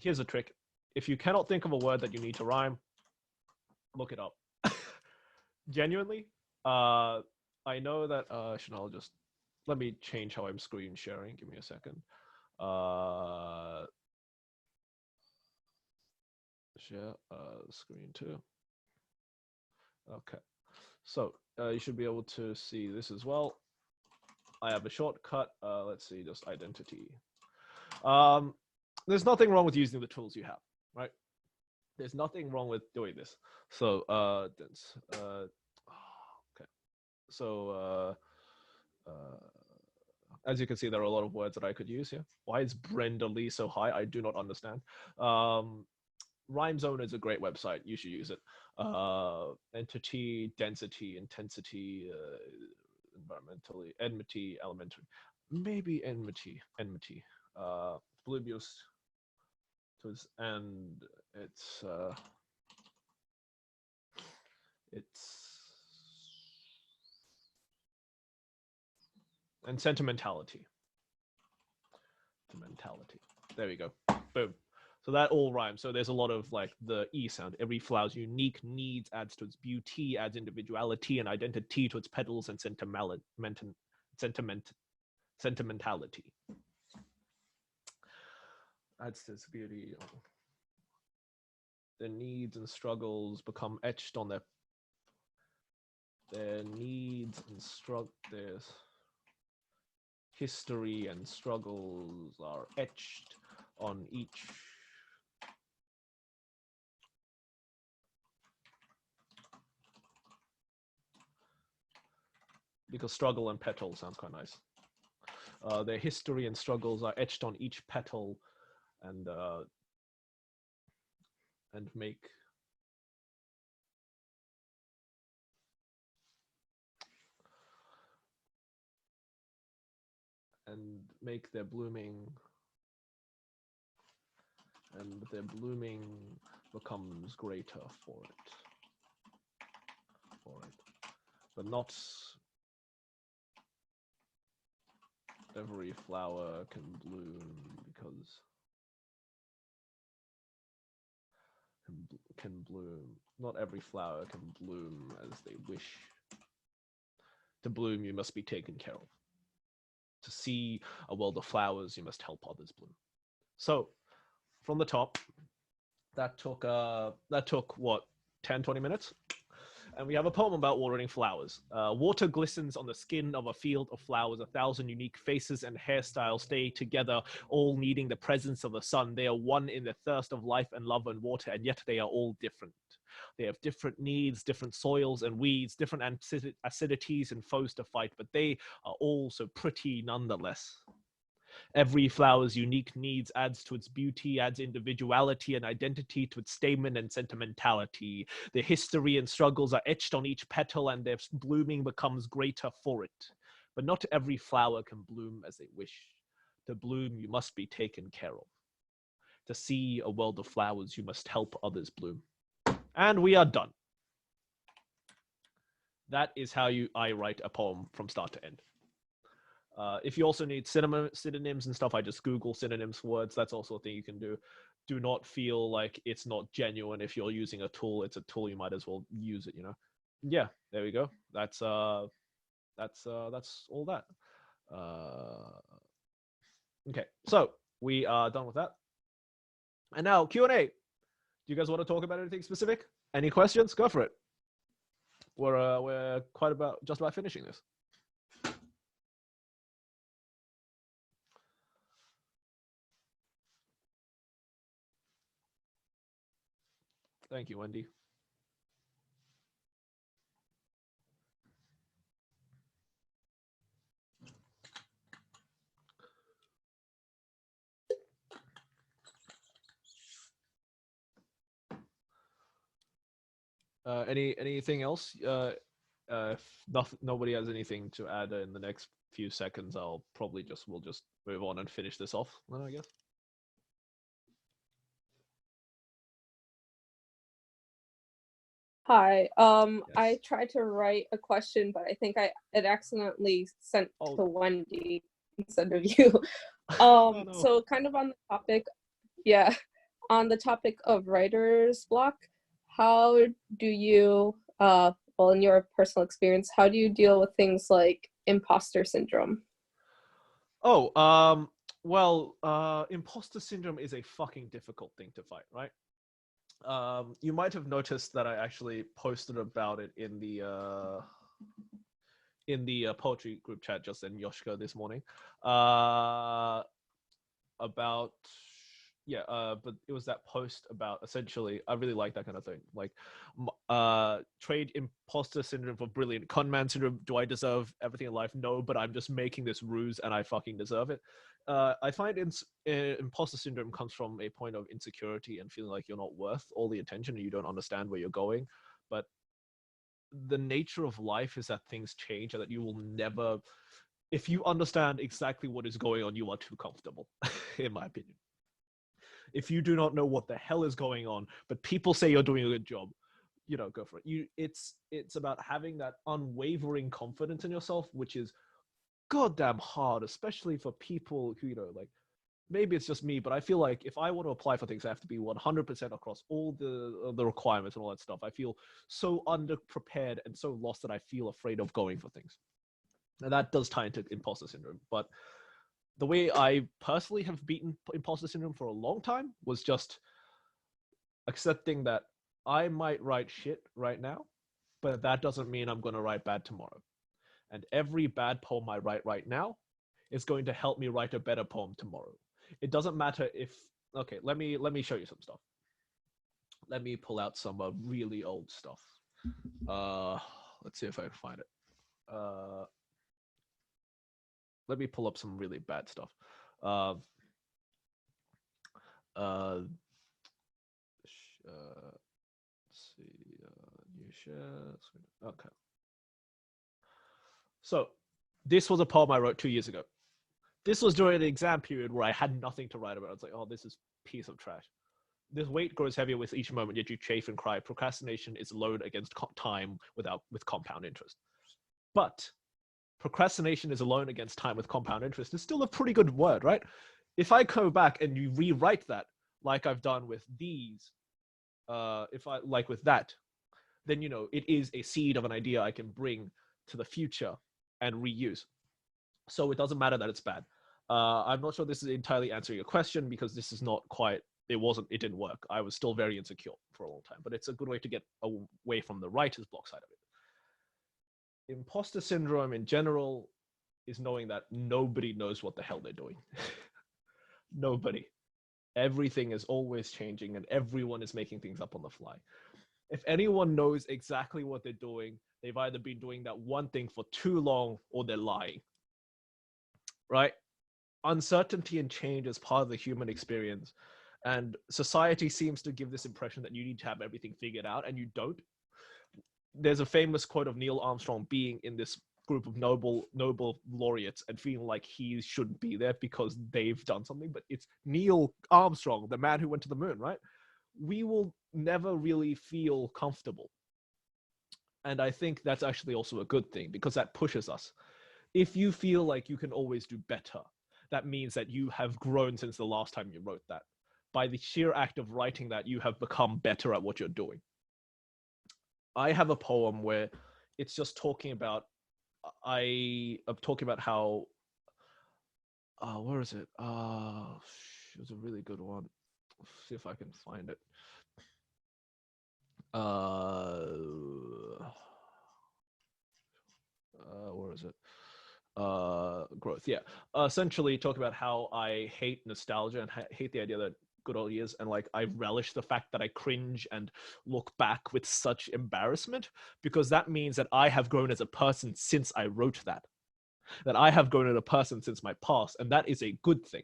here's a trick. If you cannot think of a word that you need to rhyme, look it up. Genuinely, I know that Chanel, just let me change how I'm screen sharing. Give me a second. Share screen too. Okay, so you should be able to see this as well. I have a shortcut. Let's see, just identity. There's nothing wrong with using the tools you have, right? There's nothing wrong with doing this. So okay. So as you can see, there are a lot of words that I could use here. Why is Brenda Lee so high? I do not understand. Rhyme Zone is a great website. You should use it. Entity, density, intensity, environmentally, enmity, elementary, maybe enmity. Polybius and and sentimentality. There we go. Boom. So that all rhymes. So there's a lot of like the E sound. Every flower's unique needs adds to its beauty, adds individuality and identity to its petals, and sentimentality. Adds to its beauty. Their needs and struggles become etched on their needs and their history and struggles are etched on each because struggle and petal sounds quite nice. Their history and struggles are etched on each petal and make their blooming becomes greater for it. But not every flower can bloom because not every flower can bloom as they wish. To bloom, you must be taken care of. To see a world of flowers, you must help others bloom. So from the top, that took what, 10-20 minutes? And we have a poem about watering flowers. Water glistens on the skin of a field of flowers. 1,000 unique faces and hairstyles stay together, all needing the presence of the sun. They are one in the thirst of life and love and water, and yet they are all different. They have different needs, different soils and weeds, different acidities and foes to fight, but they are all so pretty nonetheless. Every flower's unique needs adds to its beauty, adds individuality and identity to its stamen and sentimentality. Their history and struggles are etched on each petal, and their blooming becomes greater for it. But not every flower can bloom as they wish. To bloom, you must be taken care of. To see a world of flowers, you must help others bloom. And we are done. That is how I write a poem from start to end. If you also need synonyms and stuff, I just Google synonyms for words. That's also a thing you can do. Do not feel like it's not genuine. If you're using a tool, it's a tool. You might as well use it, you know? Yeah, there we go. That's all that. Okay, so we are done with that. And now Q&A. Do you guys want to talk about anything specific? Any questions? Go for it. We're just about finishing this. Thank you, Wendy. Anything else? If nobody has anything to add in the next few seconds, we'll just move on and finish this off then, I guess. Hi. Yes. I tried to write a question, but I think it accidentally sent to Wendy instead of you. Oh, no. So kind of on the topic of writer's block, how do you, in your personal experience, how do you deal with things like imposter syndrome? Oh, imposter syndrome is a fucking difficult thing to fight, right? You might have noticed that I actually posted about it in the poetry group chat just in Yoshka this morning. But it was that post about essentially, I really like that kind of thing. Like, trade imposter syndrome for brilliant conman syndrome. Do I deserve everything in life? No, but I'm just making this ruse and I fucking deserve it. I find imposter syndrome comes from a point of insecurity and feeling like you're not worth all the attention and you don't understand where you're going. But the nature of life is that things change and that you will never, if you understand exactly what is going on, you are too comfortable, in my opinion. If you do not know what the hell is going on, but people say you're doing a good job, go for it. It's about having that unwavering confidence in yourself, which is goddamn hard, especially for people who, like, maybe it's just me, but I feel like if I want to apply for things, I have to be 100% across all the requirements and all that stuff. I feel so underprepared and so lost that I feel afraid of going for things. And that does tie into imposter syndrome. But the way I personally have beaten imposter syndrome for a long time was just accepting that I might write shit right now, but that doesn't mean I'm going to write bad tomorrow. And every bad poem I write right now is going to help me write a better poem tomorrow. It doesn't matter if, okay, let me show you some stuff. Let me pull out some really old stuff. Let's see if I can find it. Let me pull up some really bad stuff. Let's see, new share. Okay. So this was a poem I wrote 2 years ago. This was during the exam period where I had nothing to write about. I was like, oh, this is a piece of trash. This weight grows heavier with each moment, yet you chafe and cry. Procrastination is a load against time with compound interest. But procrastination is alone against time with compound interest is still a pretty good word, right? If I go back and you rewrite that, like I've done with these, if I like with that, then, it is a seed of an idea I can bring to the future and reuse. So it doesn't matter that it's bad. I'm not sure this is entirely answering your question, because this is not quite, it didn't work. I was still very insecure for a long time, but it's a good way to get away from the writer's block side of it. Imposter syndrome in general is knowing that nobody knows what the hell they're doing. Nobody. Everything is always changing and everyone is making things up on the fly. If anyone knows exactly what they're doing, they've either been doing that one thing for too long or they're lying. Right? Uncertainty and change is part of the human experience. And society seems to give this impression that you need to have everything figured out, and you don't. There's a famous quote of Neil Armstrong being in this group of Nobel laureates and feeling like he shouldn't be there because they've done something, but it's Neil Armstrong, the man who went to the moon, right? We will never really feel comfortable. And I think that's actually also a good thing, because that pushes us. If you feel like you can always do better, that means that you have grown since the last time you wrote that. By the sheer act of writing that, you have become better at what you're doing. I have a poem where it's just talking about, I'm talking about how, where is it? It was a really good one. Let's see if I can find it. Where is it? Growth. Yeah. Essentially talk about how I hate nostalgia and hate the idea that good old years, and like I relish the fact that I cringe and look back with such embarrassment, because that means that I have grown as a person since I wrote that I have grown as a person since my past, and that is a good thing.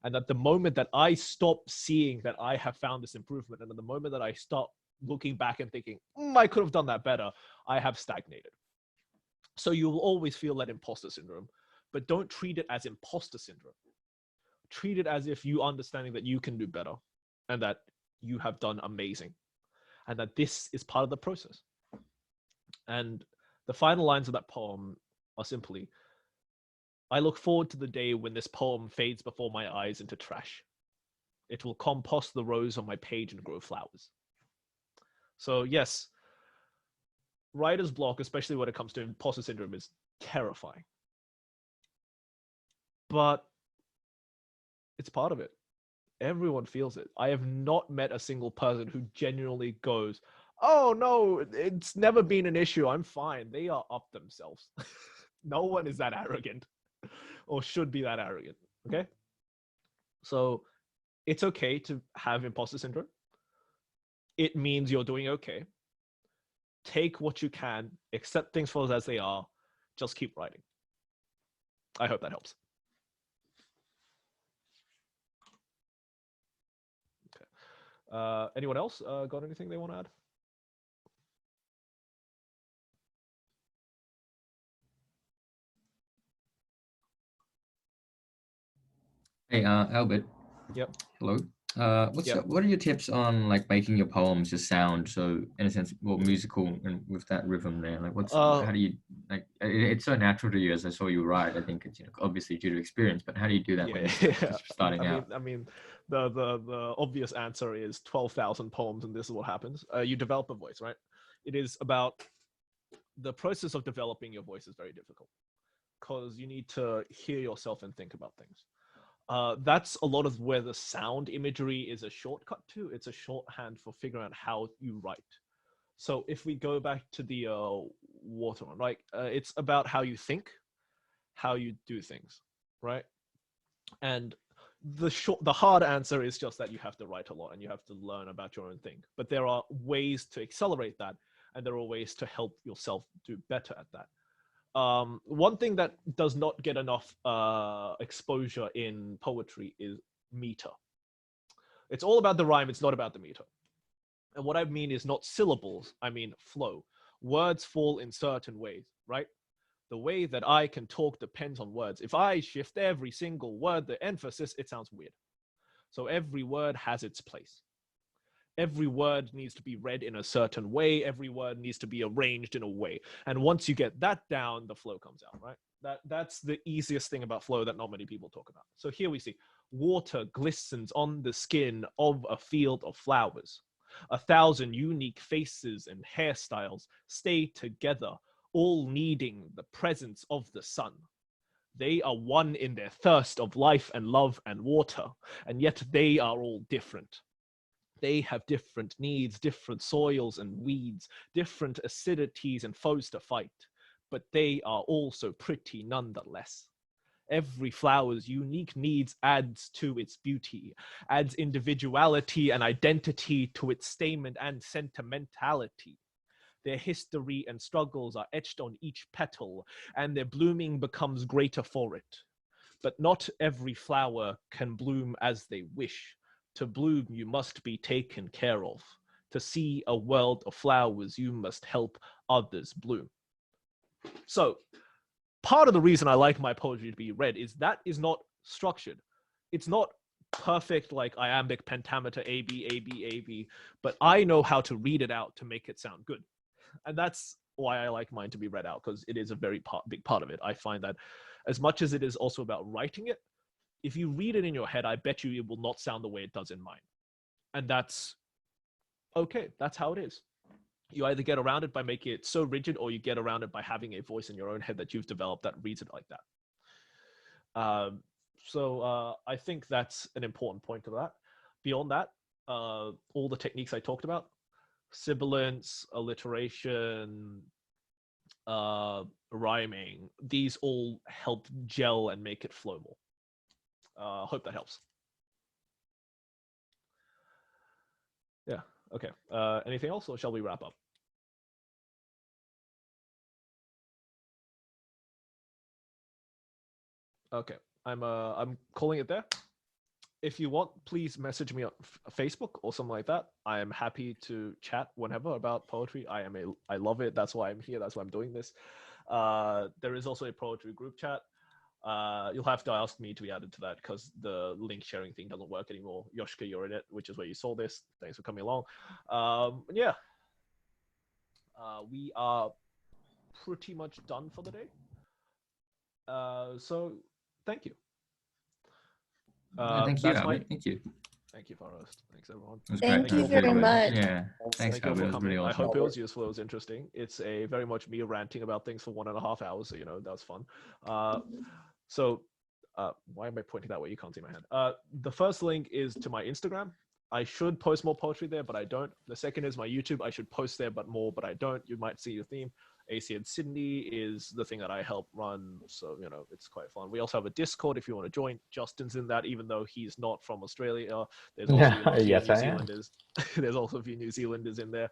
And at the moment that I stop seeing that I have found this improvement, and at the moment that I stop looking back and thinking, I could have done that better, I have stagnated. So you will always feel that imposter syndrome, but don't treat it as imposter syndrome. Treat it as if you understanding that you can do better and that you have done amazing and that this is part of the process. And the final lines of that poem are simply, I look forward to the day when this poem fades before my eyes into trash. It will compost the rows on my page and grow flowers. So yes, writer's block, especially when it comes to imposter syndrome, is terrifying. But it's part of it. Everyone feels it. I have not met a single person who genuinely goes, oh no, it's never been an issue, I'm fine. They are up themselves. No one is that arrogant or should be that arrogant, okay? So it's okay to have imposter syndrome. It means you're doing okay. Take what you can, accept things for as they are, just keep writing. I hope that helps. Okay. Anyone else got anything they want to add? Hey, Albert. Yep. Hello. What are your tips on like making your poems just sound so, in a sense, well, musical and with that rhythm there? Like, how do you like? It's so natural to you, as I saw you write. I think it's obviously due to experience, but how do you do that when you're just starting out? I mean, the obvious answer is 12,000 poems, and this is what happens. You develop a voice, right? It is about the process of developing your voice is very difficult because you need to hear yourself and think about things. That's a lot of where the sound imagery is a shortcut to. It's a shorthand for figuring out how you write. So if we go back to the water one, right? It's about how you think, how you do things, right? And the hard answer is just that you have to write a lot and you have to learn about your own thing. But there are ways to accelerate that, and there are ways to help yourself do better at that. One thing that does not get enough exposure in poetry is meter. It's all about the rhyme, it's not about the meter. And what I mean is not syllables, I mean flow. Words fall in certain ways, right? The way that I can talk depends on words. If I shift every single word, the emphasis, it sounds weird. So every word has its place. Every word needs to be read in a certain way. Every word needs to be arranged in a way. And once you get that down, the flow comes out, right? That's the easiest thing about flow that not many people talk about. So here we see water glistens on the skin of a field of flowers. 1,000 unique faces and hairstyles stay together, all needing the presence of the sun. They are one in their thirst of life and love and water, and yet they are all different. They have different needs, different soils and weeds, different acidities and foes to fight, but they are also pretty nonetheless. Every flower's unique needs adds to its beauty, adds individuality and identity to its stamen and sentimentality. Their history and struggles are etched on each petal, and their blooming becomes greater for it. But not every flower can bloom as they wish. To bloom, you must be taken care of. To see a world of flowers, you must help others bloom. So, part of the reason I like my poetry to be read is that is not structured. It's not perfect, like iambic pentameter, A, B, A, B, A, B, but I know how to read it out to make it sound good. And that's why I like mine to be read out, because it is a very big part of it. I find that as much as it is also about writing it, if you read it in your head, I bet you it will not sound the way it does in mine. And that's okay. That's how it is. You either get around it by making it so rigid, or you get around it by having a voice in your own head that you've developed that reads it like that. So I think that's an important point to that. Beyond that, all the techniques I talked about, sibilance, alliteration, rhyming, these all help gel and make it flow more. Hope that helps. Yeah, okay. Anything else, or shall we wrap up? Okay, I'm calling it there. If you want, please message me on Facebook or something like that. I am happy to chat whenever about poetry. I love it. That's why I'm here. That's why I'm doing this. There is also a poetry group chat. You'll have to ask me to be added to that because the link sharing thing doesn't work anymore. Yoshika, you're in it, which is where you saw this. Thanks for coming along. Yeah, we are pretty much done for the day. So thank you. Thank you, Albert. Thank you. Thank you, Farost. Thanks, everyone. Thank you very much. Yeah. Thanks, Albert. It was really awesome. I hope it was useful. It was interesting. It's a very much me ranting about things for 1.5 hours. So, that was fun. Why am I pointing that way? You can't see my hand. The first link is to my Instagram. I should post more poetry there, but I don't. The second is my YouTube. I should post there, but I don't. You might see the theme. ACN Sydney is the thing that I help run. So, it's quite fun. We also have a Discord if you want to join. Justin's in that, even though he's not from Australia. There's also yes, New Zealanders. There's also a few New Zealanders in there.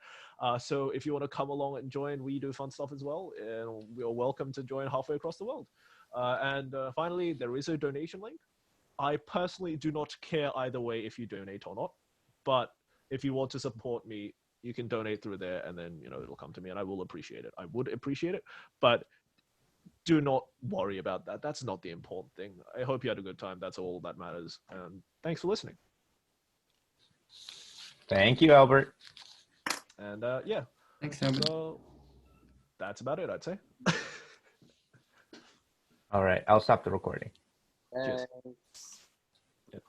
So if you want to come along and join, we do fun stuff as well. And you're welcome to join halfway across the world. And finally, there is a donation link. I personally do not care either way if you donate or not. But if you want to support me, you can donate through there, and then, it'll come to me, and I will appreciate it. I would appreciate it, but do not worry about that. That's not the important thing. I hope you had a good time. That's all that matters. And thanks for listening. Thank you, Albert. And yeah. Thanks, Albert. So that's about it, I'd say. All right, I'll stop the recording. Cheers. Yeah.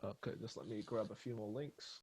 Okay, just let me grab a few more links.